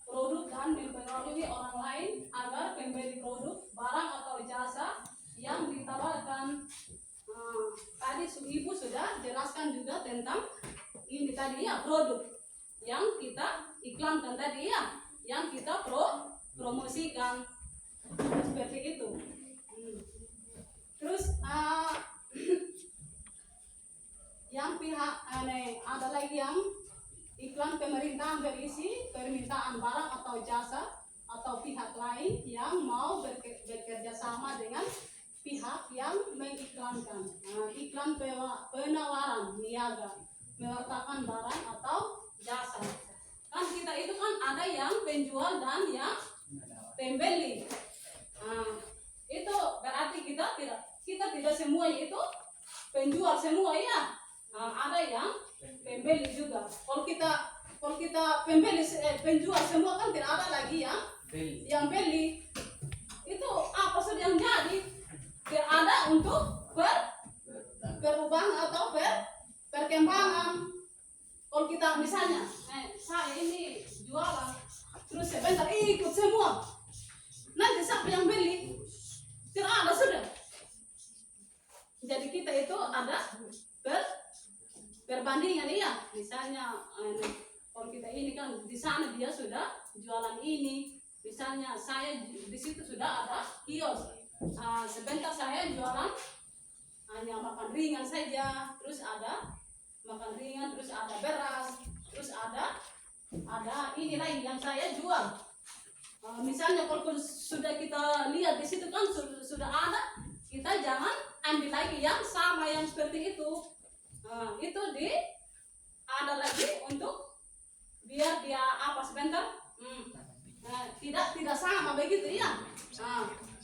produk dan mempengaruhi orang lain agar pembeli produk, barang atau jasa yang ditawarkan. Tadi ibu sudah jelaskan juga tentang ini tadi ya, produk yang kita iklankan tadi ya, yang kita promosikan seperti itu. Terus yang pihak ada lagi yang iklan pemerintahan berisi permintaan barang atau jasa atau pihak lain yang mau bekerja sama dengan pihak yang mengiklankan. Iklan penawaran niaga mewartakan barang atau jasa. Kan kita itu kan ada yang penjual dan yang pembeli. Itu berarti kita tidak semua itu penjual semua ya. Ada yang pembeli juga. Kalau kita penjual semua kan tidak ada lagi yang beli. Itu apa sudah yang jadi? Tidak ada untuk perubahan atau perkembangan. Kalau kita misalnya saya ini jualan terus sebentar ikut semua, nanti siapa yang beli? Tidak ada sudah. Jadi kita itu ada perbandingan ya. Misalnya kalau kita ini kan di sana dia sudah jualan ini, misalnya saya di situ sudah ada kios. Sebentar saya jualan hanya makan ringan saja, terus ada makan ringan, terus ada beras, terus ada ini lagi yang saya jual. Misalnya kalau sudah kita lihat di situ kan sudah ada, kita jangan ambil lagi yang sama yang seperti itu. Itu ada lagi untuk biar dia apa sebentar, tidak sama begitu ya.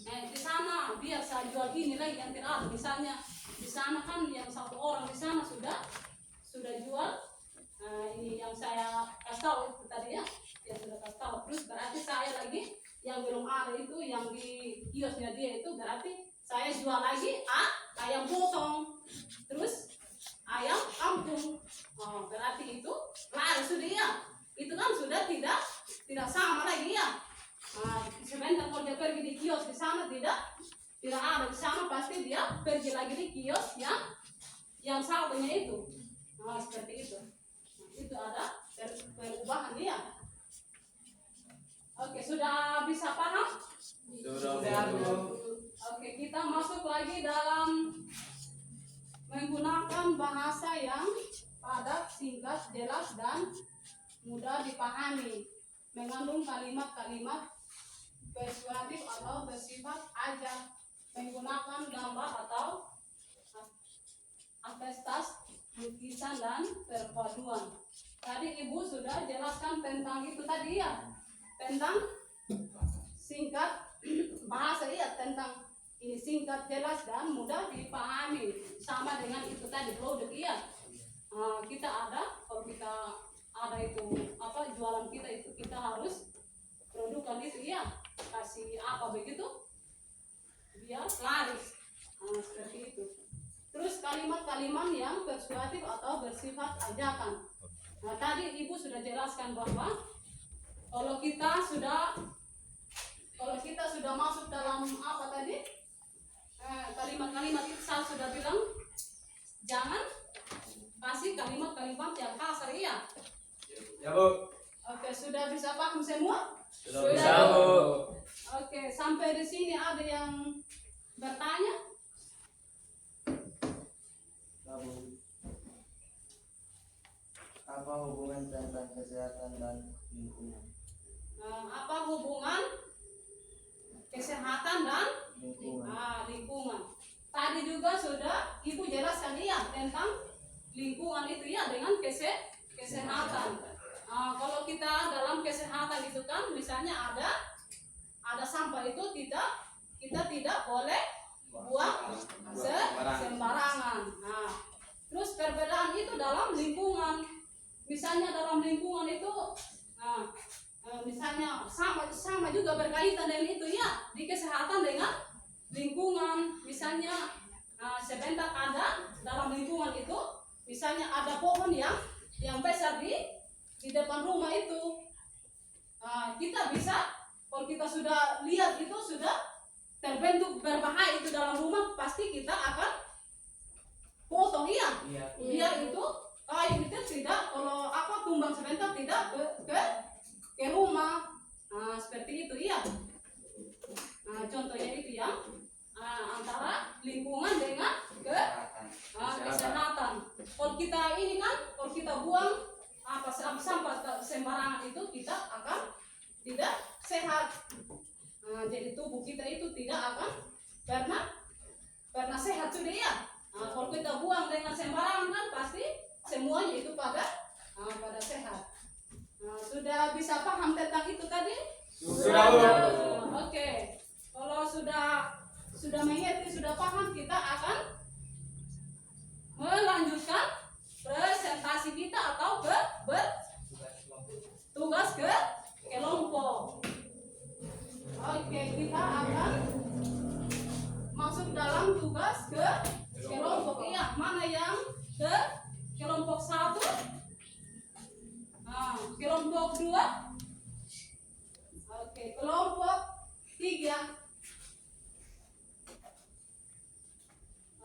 Di sana biar saya jual ini lagi yang tidak ada. Misalnya di sana kan yang satu orang di sana sudah jual ini yang saya kasih tahu itu tadi ya, yang sudah kasih tahu. Terus berarti saya lagi yang belum ada itu yang di kiosnya dia itu berarti saya jual lagi ayam potong, terus ayam kampung. Berarti itu lari sudah ya. Itu kan sudah tidak sama lagi ya. Sebentar kalau dia pergi di kios di sana tidak ada di sana, pasti dia pergi lagi di kios yang satunya itu. Seperti itu. Itu ada perubahan ya. Oke, sudah bisa paham? Sudah, Bu. Oke, kita masuk lagi dalam menggunakan bahasa yang padat, singkat, jelas dan mudah dipahami, mengandung kalimat-kalimat persuasif atau bersifat ajak, menggunakan gambar atau atestas, lukisan dan perpaduan. Tadi Ibu sudah jelaskan tentang itu tadi ya, tentang singkat bahasa ya, tentang ini singkat, jelas dan mudah dipahami, sama dengan itu tadi produk ya. Kita ada, kalau kita ada itu apa jualan kita itu kita harus produkan itu ya, kasih apa begitu biar laris. Seperti itu. Terus kalimat-kalimat yang persuasif atau bersifat ajakan. Tadi Ibu sudah jelaskan bahwa kalau kita sudah masuk dalam apa tadi kalimat-kalimat itu, saya sudah bilang jangan kasih kalimat-kalimat yang kasar ya. Ya, Bu. Oke, sudah bisa paham semua? Sudah bisa, Bu. Oke, sampai di sini ada yang bertanya? Apa hubungan tentang kesehatan dan lingkungan? Apa hubungan kesehatan dan lingkungan? Tadi juga sudah Ibu jelaskan ya tentang lingkungan itu ya dengan kesehatan. Kalau kita dalam kesehatan itu kan misalnya ada sampah itu kita tidak boleh buang sembarangan. Terus perbedaan itu dalam lingkungan. Misalnya dalam lingkungan itu misalnya sama juga berkaitan dengan itu ya, di kesehatan dengan lingkungan. Misalnya sebentar ada dalam lingkungan itu misalnya ada pohon yang besar di depan rumah itu, kita bisa kalau kita sudah lihat itu sudah terbentuk berbahaya itu dalam rumah, pasti kita akan potong Iya. Dia itu kayu itu tidak, kalau apa tumbang sebentar tidak ke rumah. Nah, seperti itu iya. Nah, contohnya itu yang antara lingkungan dengan kesehatan. Kalau kita ini kan, kalau kita buang sampah sembarangan itu kita akan tidak sehat. Nah, jadi tubuh kita itu tidak akan pernah sehat sudah ya. Nah, kalau kita buang dengan sembarangan kan pasti semuanya itu pada sehat. Nah, sudah bisa paham tentang itu tadi? Sudah, Bu. Oke. Kalau sudah mengerti, sudah paham, kita akan melanjutkan presentasi kita atau tugas ke kelompok. Oke, kita akan masuk dalam tugas ke kelompok. Iya, mana yang ke kelompok 1? Nah, kelompok 2. Oke, kelompok 3.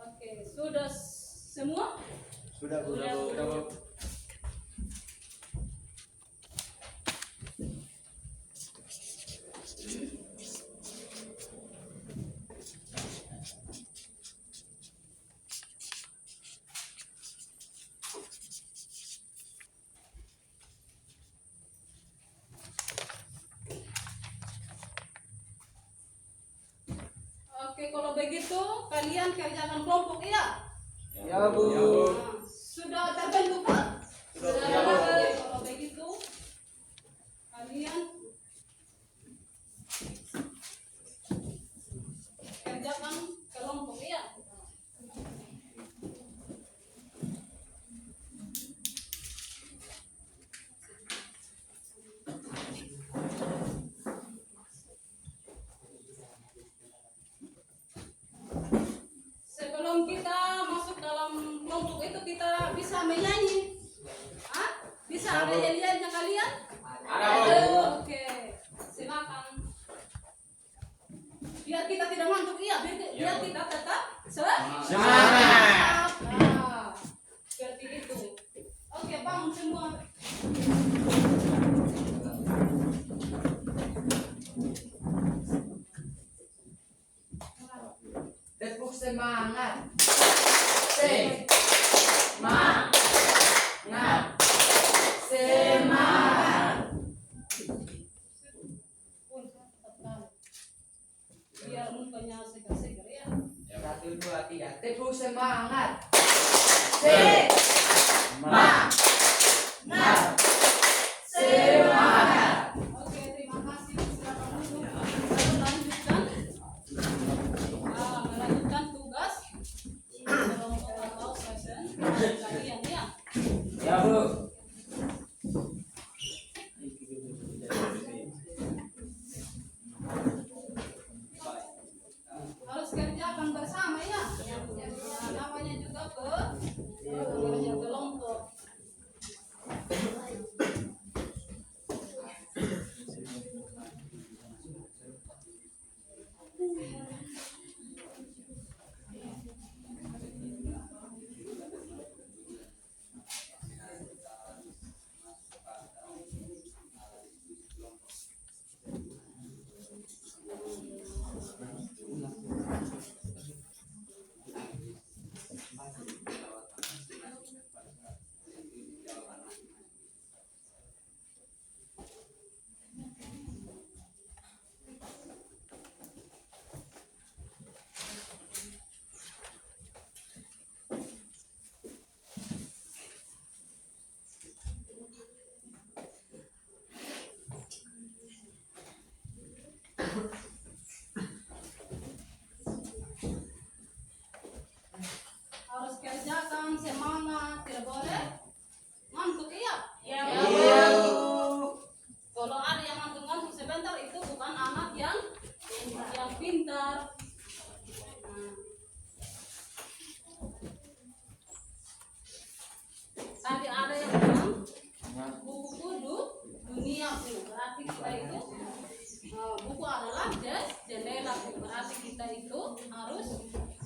Oke, sudah semua? Sudah, Bu. Sudah, Bu. Oke, kalau begitu kalian kerjakan kelompok ya? Ya, Bu. Ya, Bu. Nah, sudah terbentuk Pak? Sudah. Oke, kalau begitu kalian kerjakan kelompok ya? Sebelum kita masuk dalam kelompok itu kita bisa menyanyi. Hah? Bisa ada nyanyiannya kalian? Ada, Bu. Oke, silakan. Biar kita tidak ngantuk, iya. Biar kita tetap semangat. Nah, seperti itu. Oke, bangun semua. Tepuk semangat. Semangat. Semangat. Biar mukanya segar-segar ya. 1, 2, 3. Tepuk semangat. Semangat. Semangat. Oke, terima kasih. Silakan duduk. Lalu melanjutkan tugas kelompok atau session kalian ya. Ya, Bu. Harus kerjakan bersama ya. Namanya juga kerja kelompok. Harus kerjakan semangat, tidak boleh ngantuk iya. Kalau ada yang ngantuk-ngantuk sebentar itu bukan anak yang pintar. Nah. Tadi ada yang bilang buku dunia berarti kita itu buku adalah jendela, berarti kita itu harus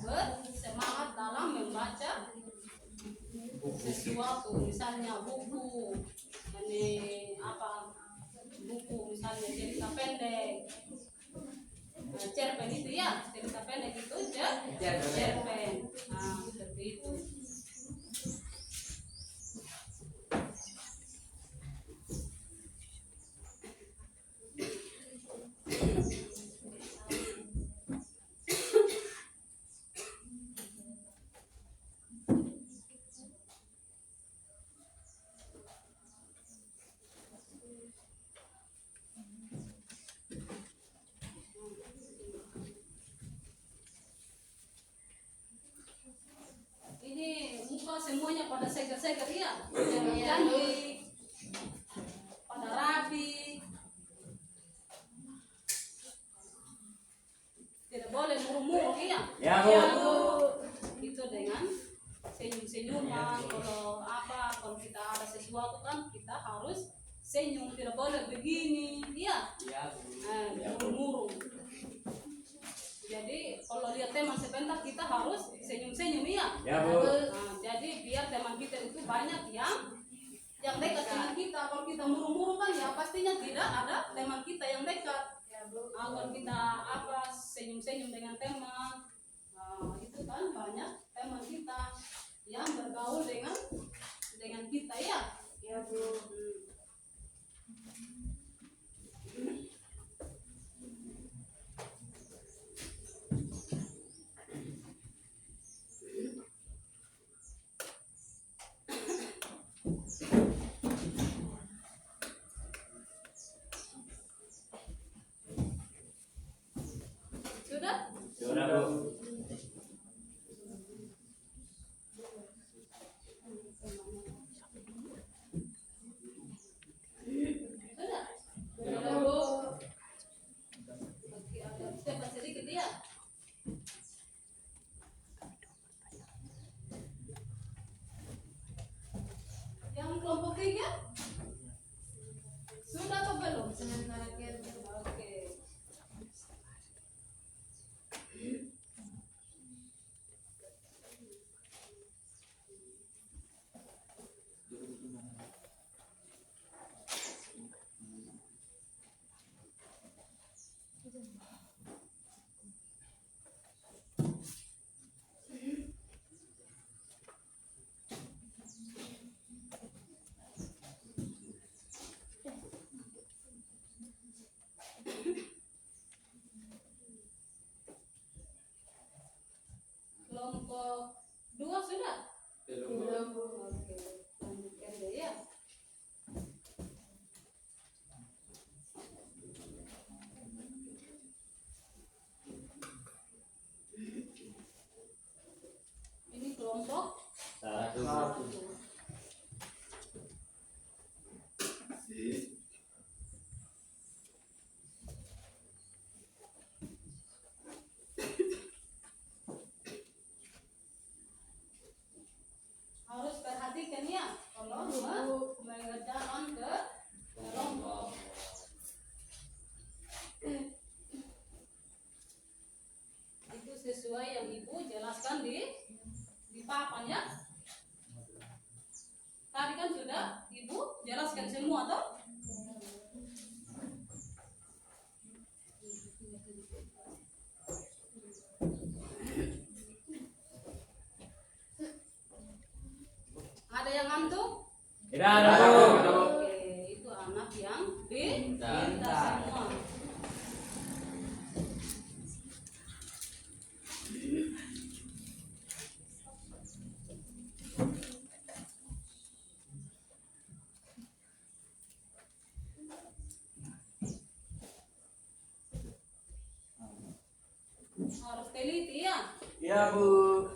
bersemangat dalam membaca sesuatu, misalnya buku, ini apa buku misalnya cerita pendek, cerpen itu ya, cerita pendek itu cerpen, nah seperti itu. Ini muka semuanya pada segar-segar ya, cantik, pada rapi, tidak boleh murung-murung ya. Ya, Bu. Itu dengan senyum-senyuman. Kalau kita ada sesuatu kan kita harus senyum, tidak boleh begini, ya. Murung-murung. Jadi kalau lihat teman sebentar kita harus senyum-senyum ya. Ya, Bu. Nah, jadi biar teman kita itu banyak yang dekat dengan kita. Kalau kita murung-murung kan ya pastinya tidak ada teman kita yang dekat. Nah, kalau kita senyum-senyum dengan teman, nah, itu kan banyak teman kita yang bergaul dengan kita ya. Ya, Bu. Sudah? Sudah, Bu. Sudah? Sudah, Bu. Oke, agak cepat sedikit ya. Yang kelompok 3? Sudah atau belum? Oke. Kelompok 2 sudah? Belum. Oke, lanjutkan deh ya. Ini kelompok 1. harus perhatikan ya kalau mengerjakan ke kelompok. Itu sesuai yang Ibu jelaskan di papan ya. Tadi kan sudah Ibu jelaskan semua toh? Ada yang ngantuk? Tidak ada, Bu. Oke, itu anak yang pintar semua. Harus teliti ya. Ya, Bu.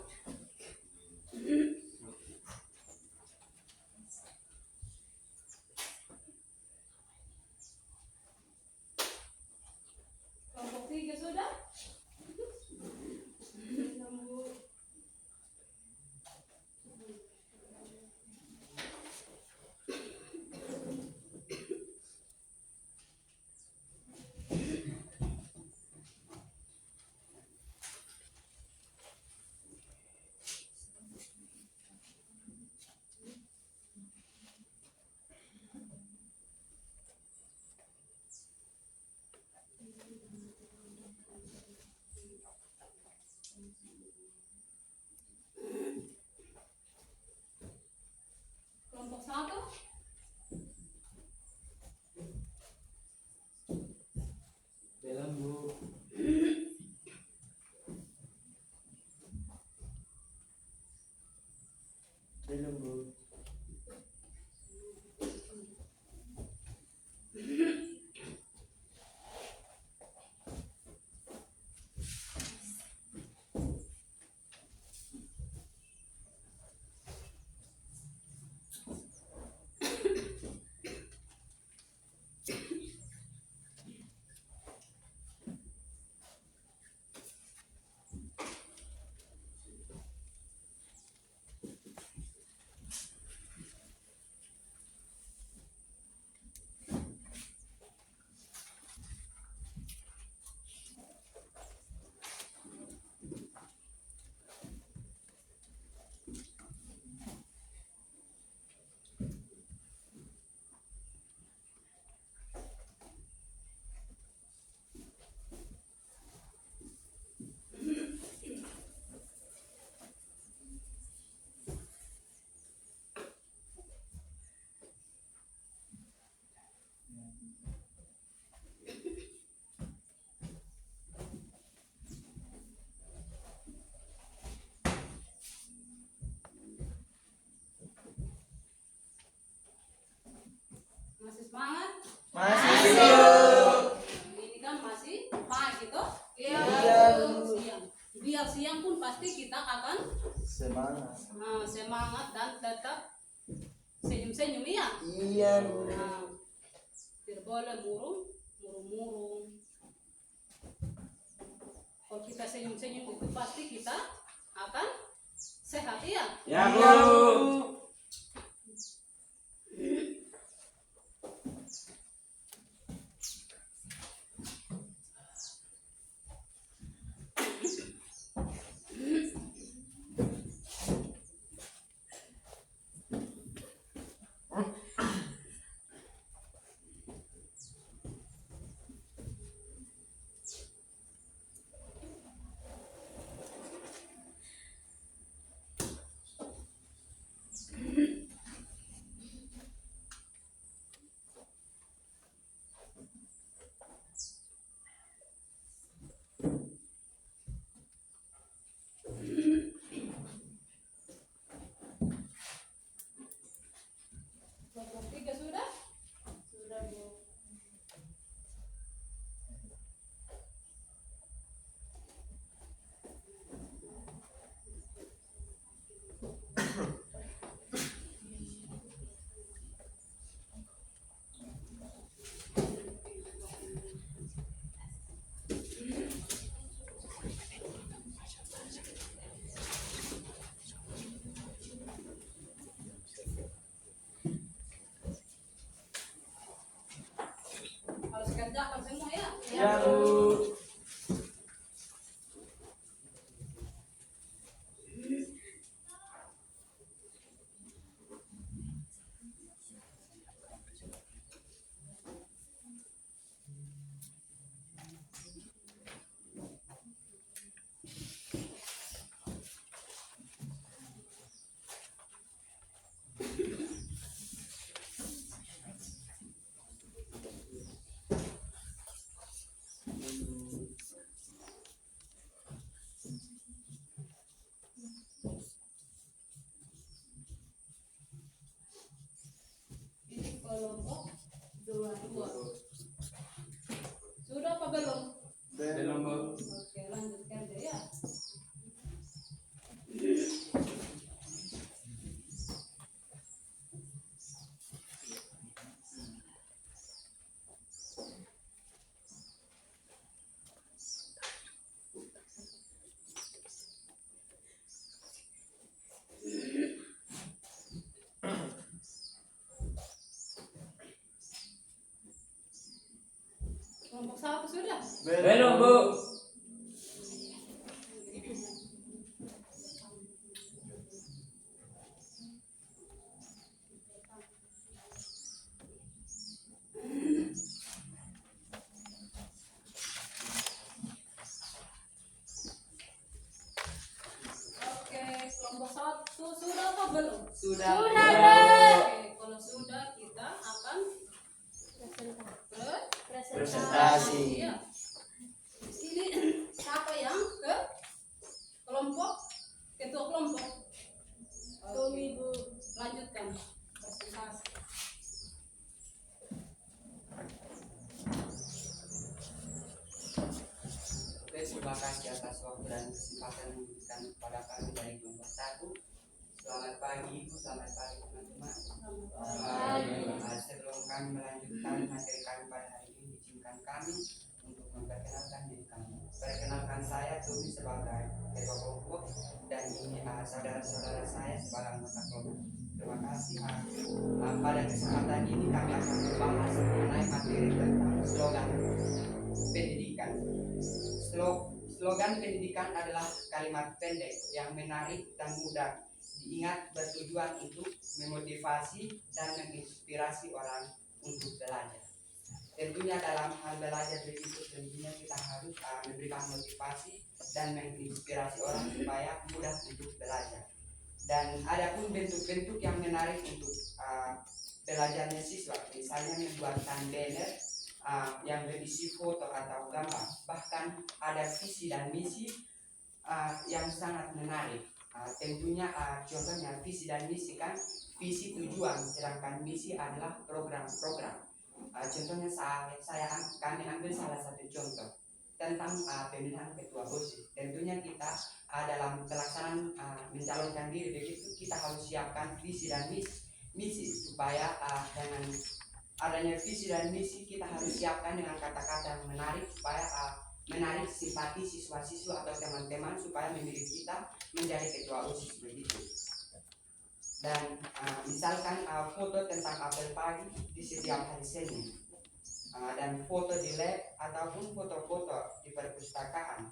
Kelompok 3 sudah? Bu. Masih semangat? Masih yuk. Ini kan masih pagi toh? Iya. Siang. Biar siang pun pasti kita akan Semangat. semangat dan tetap senyum-senyum ya. Iya. Nah, tidak boleh murung. Kalau kita senyum-senyum itu pasti kita akan sehat ya. Ya Bu. Kelompok 3 sudah? Sudah Bu. Harus kerjakan semua ya. Iya Bu. Ini kelompok 2. Sudah apa belum? Belum Bu. Oke, lanjut kerja ya. Kelompok 1 sudah? Belum Bu. Oke, kelompok 1 sudah apa belum? Sudah. Oke, kalau sudah kita akan Presentasi. Iya. Di sini siapa yang ke kelompok? Ketua kelompok. Tommy Bu. dan kesempatan yang diberikan kepada kami dari kelompok 1. Selamat pagi Ibu, selamat pagi teman-teman. Sebelum kami melanjutkan materi kami pada hari ini, izinkan kami untuk memperkenalkan diri kami. Perkenalkan saya Tumi sebagai ketua kelompok dan ini saudara-saudara saya sebagai anggota kelompok. Terima kasih. Pada kesempatan ini kami akan membahas mengenai materi tentang slogan pendidikan. Slogan pendidikan adalah kalimat pendek yang menarik dan mudah diingat, bertujuan untuk memotivasi dan menginspirasi orang untuk belajar. Tentunya dalam hal belajar begitu, tentunya kita harus memberikan motivasi dan menginspirasi orang supaya mudah untuk belajar. Dan ada pun bentuk-bentuk yang menarik untuk belajarnya siswa, misalnya membuatkan banner yang berisi foto atau gambar, bahkan ada visi dan misi yang sangat menarik. Tentunya contohnya visi dan misi kan, visi tujuan, sedangkan misi adalah program-program. Contohnya kami ambil salah satu contoh tentang pemilihan ketua OSIS. Tentunya kita dalam pelaksanaan mencalonkan diri begitu, kita harus siapkan visi dan misi supaya dengan adanya visi dan misi kita harus siapkan dengan kata-kata yang menarik supaya menarik simpati siswa-siswa atau teman-teman supaya memilih kita menjadi ketua OSIS begitu. Dan misalkan foto tentang apel pagi di setiap hari Senin, dan foto di lab ataupun foto-foto di perpustakaan.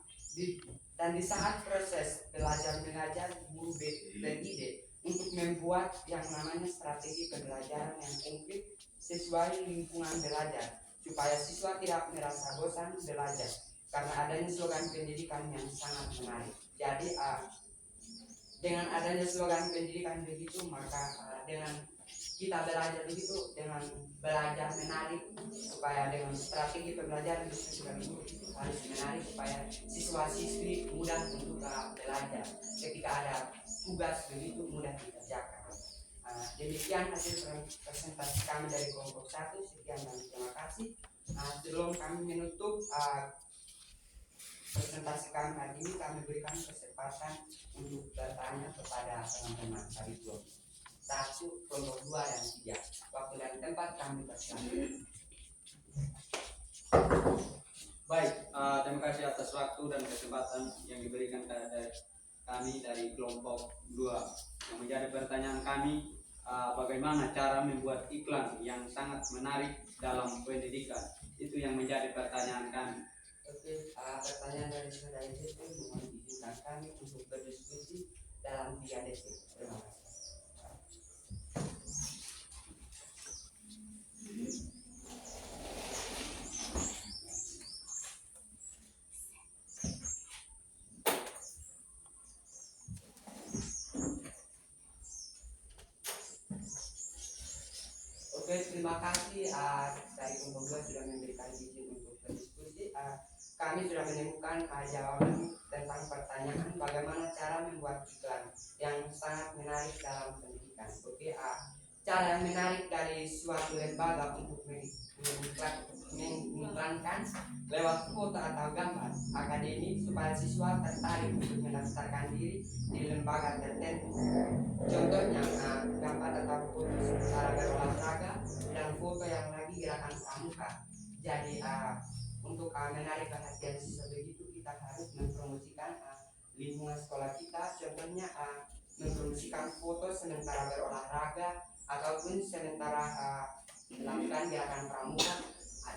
Dan di saat proses belajar mengajar, guru beride untuk membuat yang namanya strategi pembelajaran yang konkret sesuai lingkungan belajar supaya siswa tidak merasa bosan belajar karena adanya slogan pendidikan yang sangat menarik. Jadi dengan adanya slogan pendidikan begitu, maka dengan kita belajar begitu, dengan belajar menarik supaya dengan strategi pembelajaran begitu harus menarik supaya siswa-siswi mudah untuk belajar. Ketika ada tugas begitu mudah dikerjakan. Demikian hasil presentasi kami dari kelompok 1. Sekian dan terima kasih. Sebelum kami menutup presentasi kami hari ini, kami berikan kesempatan untuk bertanya kepada teman-teman dari kelompok 1, kelompok 2 dan 3. Waktu dan tempat kami persilakan. Baik, terima kasih atas waktu dan kesempatan yang diberikan kepada kami dari kelompok 2. Yang menjadi pertanyaan kami, bagaimana cara membuat iklan yang sangat menarik dalam pendidikan? Itu yang menjadi pertanyaan kami. Oke, pertanyaan dari saudara itu mohon izinkan kami untuk berdiskusi dalam 3 detik. Terima kasih. Oke, terima kasih dari kelompok 2 sudah memberikan izin untuk berdiskusi. Kami sudah menemukan jawaban tentang pertanyaan bagaimana cara membuat iklan yang sangat menarik dalam pendidikan. Oke, cara yang menarik dari suatu lembaga untuk mengiklankan lewat foto atau gambar akademik supaya siswa tertarik untuk mendaftarkan diri di lembaga tertentu. Contohnya gambar atau foto secara berolahraga dan foto yang lagi gerakan pramuka. Jadi untuk menarik perhatian siswa begitu, kita harus mempromosikan lingkungan sekolah kita. Contohnya mempromosikan foto sementara berolahraga ataupun sementara melakukan gerakan pramuka.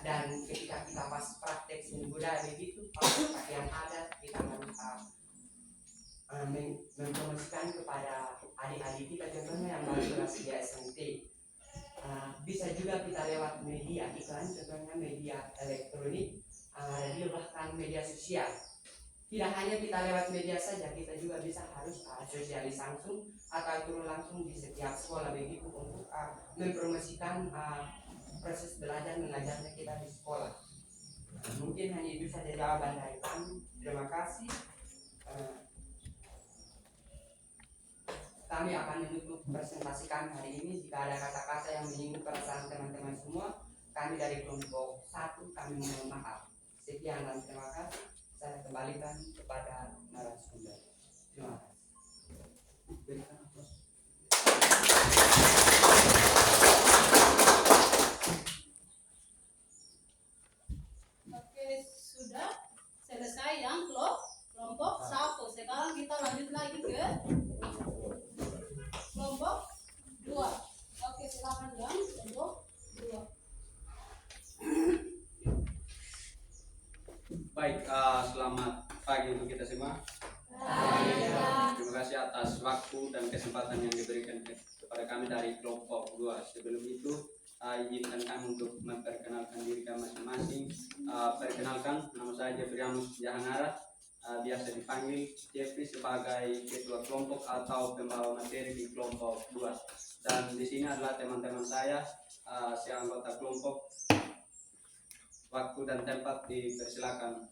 Dan ketika kita pas praktek seni budaya begitu, pakaian adat, kita harus mempromosikan kepada adik-adik kita, contohnya yang baru kelas 3 SMP. Bisa juga kita lewat media iklan, contohnya media elektronik, radio, bahkan media sosial. Tidak hanya kita lewat media saja, kita juga bisa harus sosialis langsung atau turun langsung di setiap sekolah begitu untuk mempromosikan proses belajar mengajarnya kita di sekolah. Mungkin hanya itu saja jawaban dari kami. Terima kasih. Kami akan menutup presentasi kami hari ini. Jika ada kata-kata yang menyinggung perasaan teman-teman semua, kami dari kelompok 1 kami mohon maaf. Sekian dan terima kasih. saya kembalikan kepada narasumber. Terima kasih. Berikan aplaus. Oke, sudah selesai yang kelompok 1. Sekarang kita lanjut lagi ke kelompok 2. Oke, silakan yang kelompok 2. Baik, selamat pagi untuk kita semua. Terima kasih atas waktu dan kesempatan yang diberikan kepada kami dari kelompok 2. Sebelum itu, izinkan kami untuk memperkenalkan diri kami masing-masing. Perkenalkan, nama saya Jeffrianus Jahangara, biasa dipanggil Jeffrey sebagai ketua kelompok atau pembawa materi di kelompok 2. Dan di sini adalah teman-teman saya, si anggota kelompok. Waktu dan tempat dipersilakan.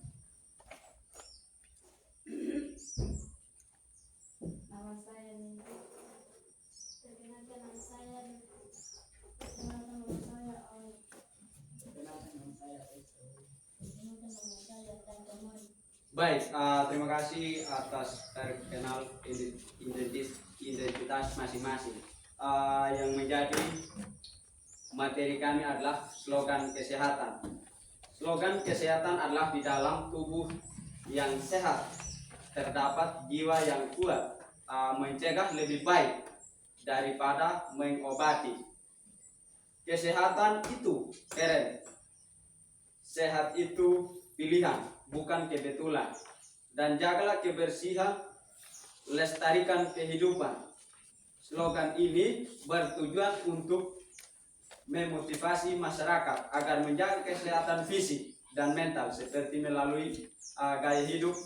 Nama saya Nindi. Perkenalkan nama saya. Perkenalkan nama saya Awi. Perkenalkan nama saya Rachel. Perkenalkan nama saya Tantamari. Baik, terima kasih atas perkenal identitas masing-masing. Yang menjadi materi kami adalah slogan kesehatan. Slogan kesehatan adalah di dalam tubuh yang sehat terdapat jiwa yang kuat, mencegah lebih baik daripada mengobati. Kesehatan itu keren, sehat itu pilihan, bukan kebetulan. Dan jagalah kebersihan, lestarikan kehidupan. Slogan ini bertujuan untuk memotivasi masyarakat agar menjaga kesehatan fisik dan mental seperti melalui gaya hidup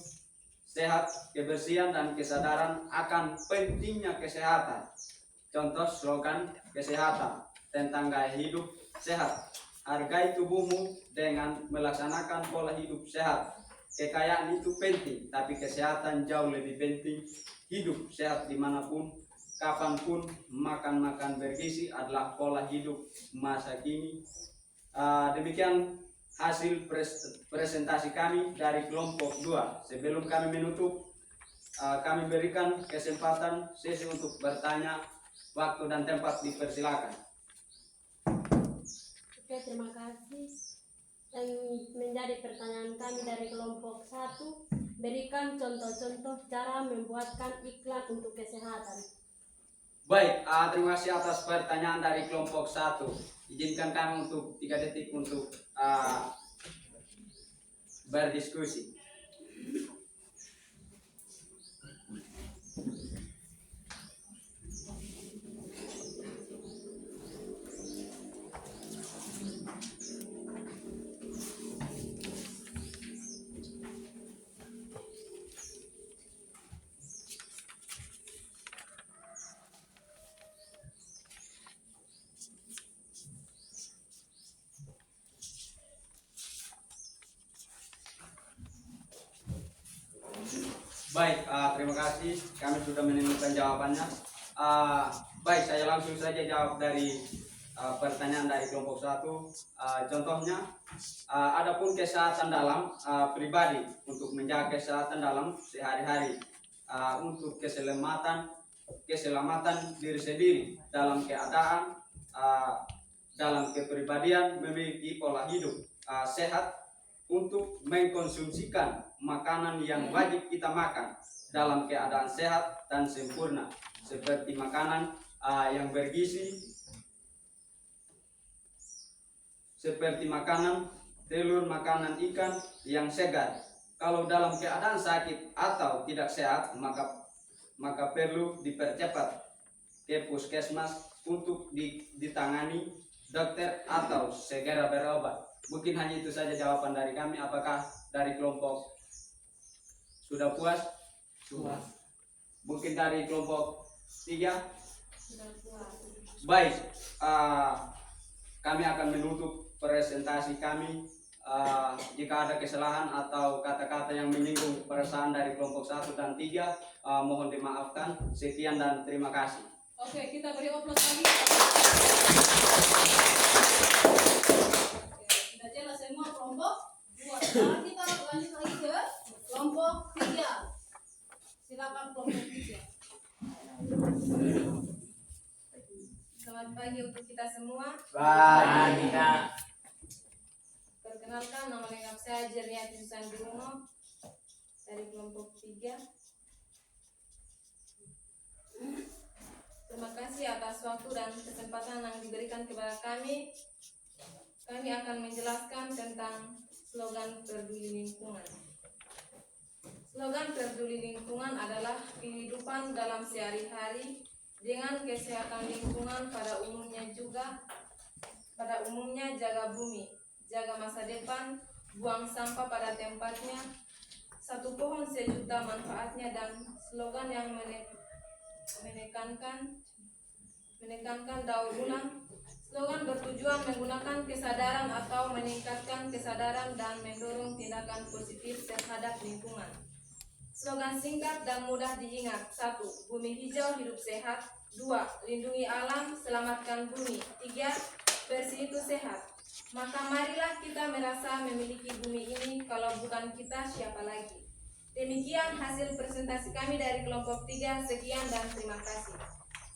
sehat, kebersihan, dan kesadaran akan pentingnya kesehatan. Contoh slogan kesehatan tentang gaya hidup sehat. Hargai tubuhmu dengan melaksanakan pola hidup sehat. Kekayaan itu penting, tapi kesehatan jauh lebih penting. Hidup sehat dimanapun, kapanpun, makan bergizi adalah pola hidup masa kini. Demikian hasil presentasi kami dari kelompok 2. Sebelum kami menutup, kami berikan kesempatan sesi untuk bertanya. Waktu dan tempat dipersilakan. Oke, terima kasih. Yang menjadi pertanyaan kami dari kelompok 1, berikan contoh-contoh cara membuatkan iklan untuk kesehatan. Baik, terima kasih atas pertanyaan dari kelompok 1. Izinkan kami untuk 3 detik untuk berdiskusi. Baik, terima kasih. Kami sudah menemukan jawabannya. Baik, saya langsung saja jawab dari pertanyaan dari kelompok 1. Contohnya, adapun kesehatan dalam pribadi untuk menjaga kesehatan dalam sehari-hari, untuk keselamatan diri sendiri dalam keadaan dalam kepribadian memiliki pola hidup sehat untuk mengkonsumsikan makanan yang wajib kita makan dalam keadaan sehat dan sempurna, seperti makanan yang bergizi, seperti makanan telur, makanan ikan yang segar. Kalau dalam keadaan sakit atau tidak sehat, maka perlu dipercepat ke puskesmas untuk ditangani dokter atau segera berobat. Mungkin hanya itu saja jawaban dari kami. Apakah dari kelompok sudah puas? Puas. Mungkin dari kelompok 3? Sudah puas. Baik, kami akan menutup presentasi kami. Jika ada kesalahan atau kata-kata yang menyinggung perasaan dari kelompok 1 dan 3, mohon dimaafkan. Sekian dan terima kasih. Oke, kita beri aplaus lagi. Oke, sudah jelas semua kelompok 2. Sekarang kita lanjut lagi ke Selamat pagi untuk kita semua. Pagi. Perkenalkan, nama lengkap saya Jerniati Susandirono dari kelompok 3. Terima kasih atas waktu dan kesempatan yang diberikan kepada kami. Kami akan menjelaskan tentang slogan peduli lingkungan. Slogan peduli lingkungan adalah kehidupan dalam sehari-hari dengan kesehatan lingkungan pada umumnya jaga bumi, jaga masa depan, buang sampah pada tempatnya, satu pohon sejuta manfaatnya, dan slogan yang menekankan daur ulang. Slogan bertujuan menggunakan kesadaran atau meningkatkan kesadaran dan mendorong tindakan positif terhadap lingkungan. Slogan singkat dan mudah diingat. 1. Bumi hijau, hidup sehat. 2. Lindungi alam, selamatkan bumi. 3. Bersih itu sehat. Maka marilah kita merasa memiliki bumi ini, kalau bukan kita siapa lagi. Demikian hasil presentasi kami dari kelompok 3. Sekian dan terima kasih.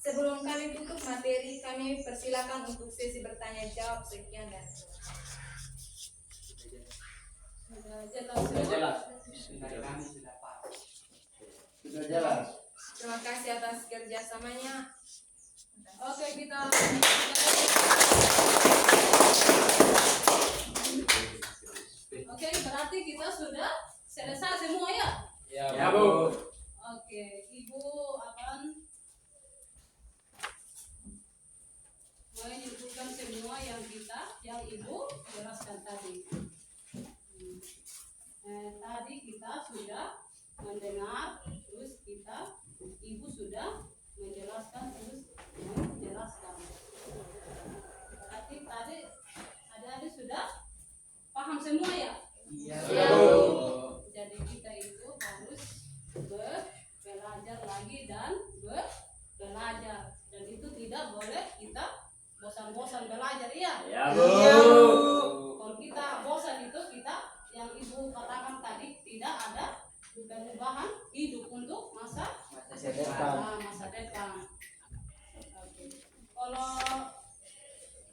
Sebelum kami tutup materi, kami persilakan untuk sesi bertanya jawab. Sekian dan terima kasih. Sudah jelas. Dari kami sudah paham. Sudah jelas. Terima kasih atas kerjasamanya. Oke, kita Oke, berarti kita sudah selesai semua ya? Ya, Bu. Oke, Ibu akan menyebutkan semua yang Ibu jelaskan tadi. Tadi kita sudah mendengar, terus Ibu sudah menjelaskan, terus menjelaskan. Berarti tadi adik-adik sudah paham semua ya? Sudah, Bu. Jadi kita itu harus belajar lagi dan belajar, dan itu tidak boleh kita bosan-bosan belajar ya. Ya, Bu. Kalau kita bosan itu kita yang Ibu katakan tadi tidak ada perubahan hidup untuk masa depan. Oke. Kalau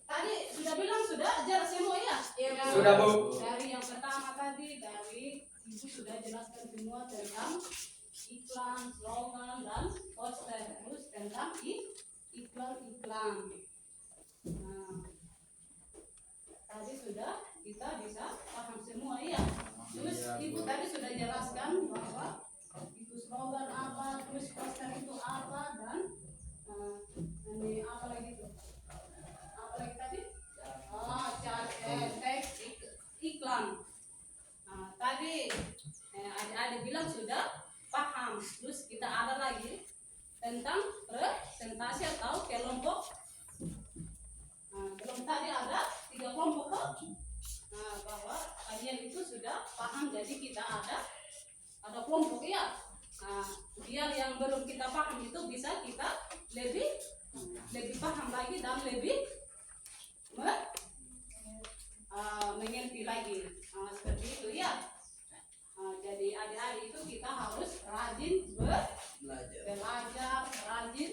tadi sudah bilang sudah jelas semua ya? Sudah, Bu. Dari yang pertama tadi, dari Ibu sudah jelaskan semua tentang iklan, slogan, dan poster. Terus tentang iklan. Nah, tadi sudah kita bisa paham semua ya. Terus Ibu tadi sudah jelaskan bahwa itu slogan apa, terus poster itu apa, dan ini apa lagi tuh? Apa lagi tadi? Teks iklan. Nah, tadi adik-adik bilang sudah paham. Terus kita ada lagi tentang presentasi atau kelompok. Belum tadi ada 3 kelompok toh? Bahwa kalian itu sudah paham, jadi kita ada kelompok ya. Biar yang belum kita paham itu bisa kita lebih paham lagi dan lebih mengerti lagi. Seperti itu ya. Jadi adik-adik itu kita harus rajin belajar, rajin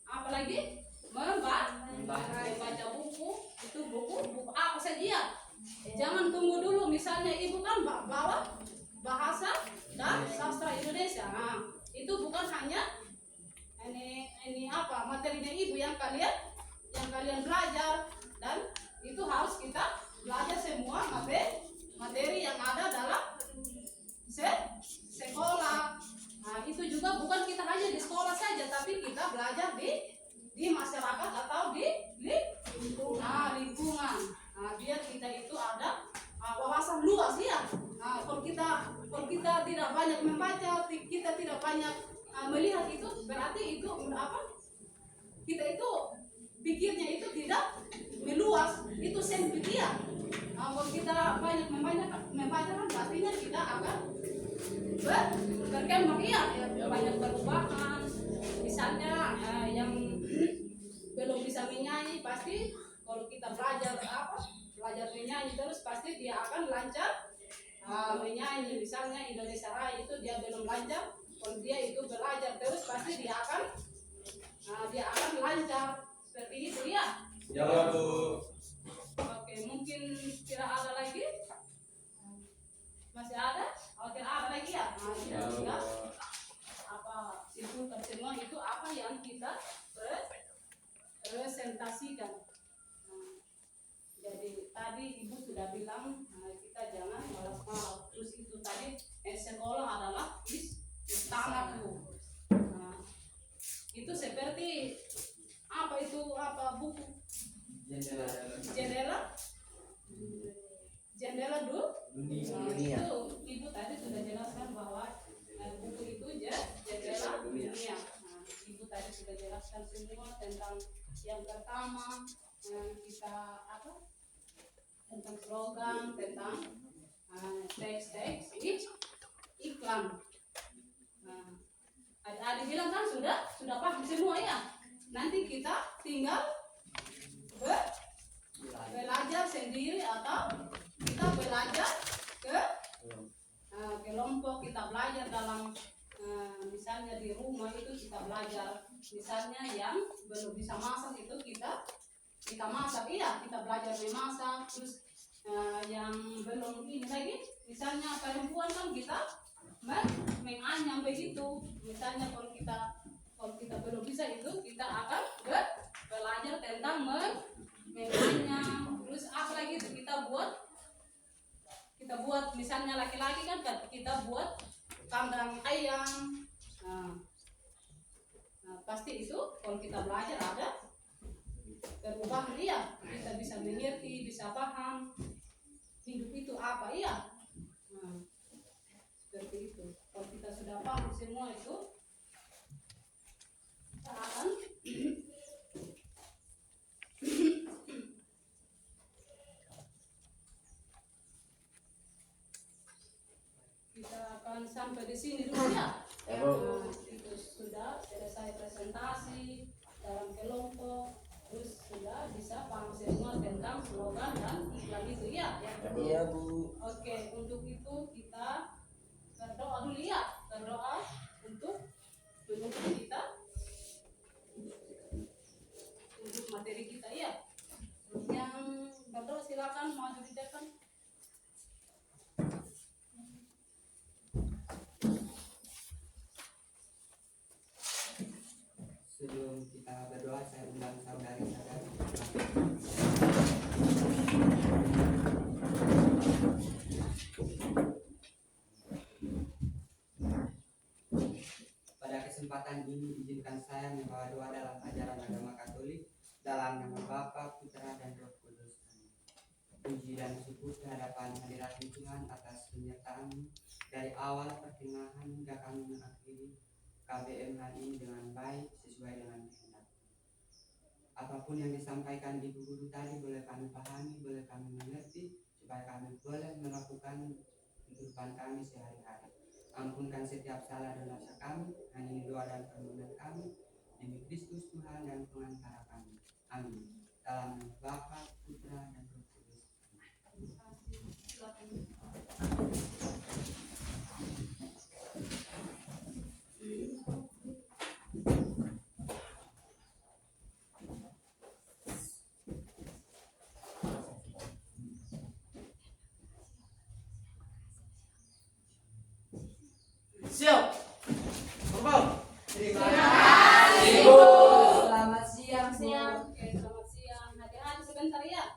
apalagi membaca buku. Itu buku apa saja. Jangan tunggu dulu, misalnya Ibu kan bawa bahasa dan sastra Indonesia. Itu bukan hanya ini apa materinya Ibu yang kalian belajar, dan itu harus kita belajar semua materi yang ada dalam sekolah. Itu juga bukan kita hanya di sekolah saja, tapi kita belajar di masyarakat atau di lingkungan. Biar kita itu ada wawasan luas ya. Kalau kita tidak banyak membaca, kita tidak banyak melihat, itu berarti itu apa? Kita itu pikirnya itu tidak meluas, itu sempit ya. Kalau kita banyak membaca kan pastinya kita akan berkembang ya, banyak perubahan. Misalnya yang belum bisa menyanyi, pasti kalau kita belajar menyanyi terus, pasti dia akan lancar menyanyi. Misalnya Indonesia Raya itu dia belum lancar, kalau dia itu belajar terus pasti dia akan dia akan lancar seperti itu ya. Ya, Bu. Oke, mungkin tidak ada lagi? Masih ada? Oh, tidak ada lagi ya? Nah, Ya, itu Bu. ya. Apa simpulkan semua itu apa yang kita presentasikan. Nah, jadi tadi Ibu sudah bilang kita jangan malas-malas. Terus itu tadi sekolah adalah istana Bu. Nah, itu seperti apa itu apa buku jendela Dunia. Itu Ibu tadi sudah jelaskan bahwa buku itu jendela dunia. Nah, Ibu tadi sudah jelaskan semua tentang yang pertama kita apa tentang slogan, tentang teks-teks iklan. Nah, adik bilang kan sudah paham semua ya. Nanti kita tinggal belajar sendiri atau kita belajar ke kelompok, kita belajar dalam misalnya di rumah itu kita belajar, misalnya yang belum bisa masak itu kita masak, iya kita belajar memasak. Terus yang belum ini lagi, misalnya perempuan kan kita menganyam begitu. Misalnya kalau kita belum bisa itu kita akan belajar tentang menganyam. Terus apa lagi itu kita buat misalnya laki-laki kan kita buat kandang ayam. Nah, pasti itu kalau kita belajar ada perubahan, iya kita bisa mengerti, bisa paham hidup itu apa, iya. Nah, seperti itu. Kalau kita sudah paham semua itu kita akan sampai di sini dulu ya. Ya, Bu. Itu sudah selesai presentasi dalam kelompok, terus sudah bisa paham semua tentang slogan dan iklan itu ya. Iya, Bu. Oke, untuk itu kita berdoa dulu ya. Berdoa untuk menutup kita untuk materi kita ya. Yang berdoa silakan maju di depan. Sebelum kita berdoa, saya undang saudari-saudari. Pada kesempatan ini izinkan saya membawa doa dalam ajaran agama Katolik dalam nama Bapa, Putra, dan Roh Kudus. Puji dan syukur kehadapan hadirat Tuhan atas penyertaan dari awal pertengahan hingga kami mengakhiri KBM hari ini dengan baik sesuai dengan kehendak. Apapun yang disampaikan Ibu Guru tadi boleh kami pahami, boleh kami mengerti, supaya kami boleh melakukan kehidupan kami sehari-hari. Ampunkan setiap salah dan dosa kami, hanya ini doa dan permohonan kami demi Kristus Tuhan dan pengantara kami. Amin. Dalam nama Bapa, Putra, dan Roh Kudus. Siap. Terbang. Selamat siang, Bu. Oke, selamat siang. Hati-hati sebentar ya.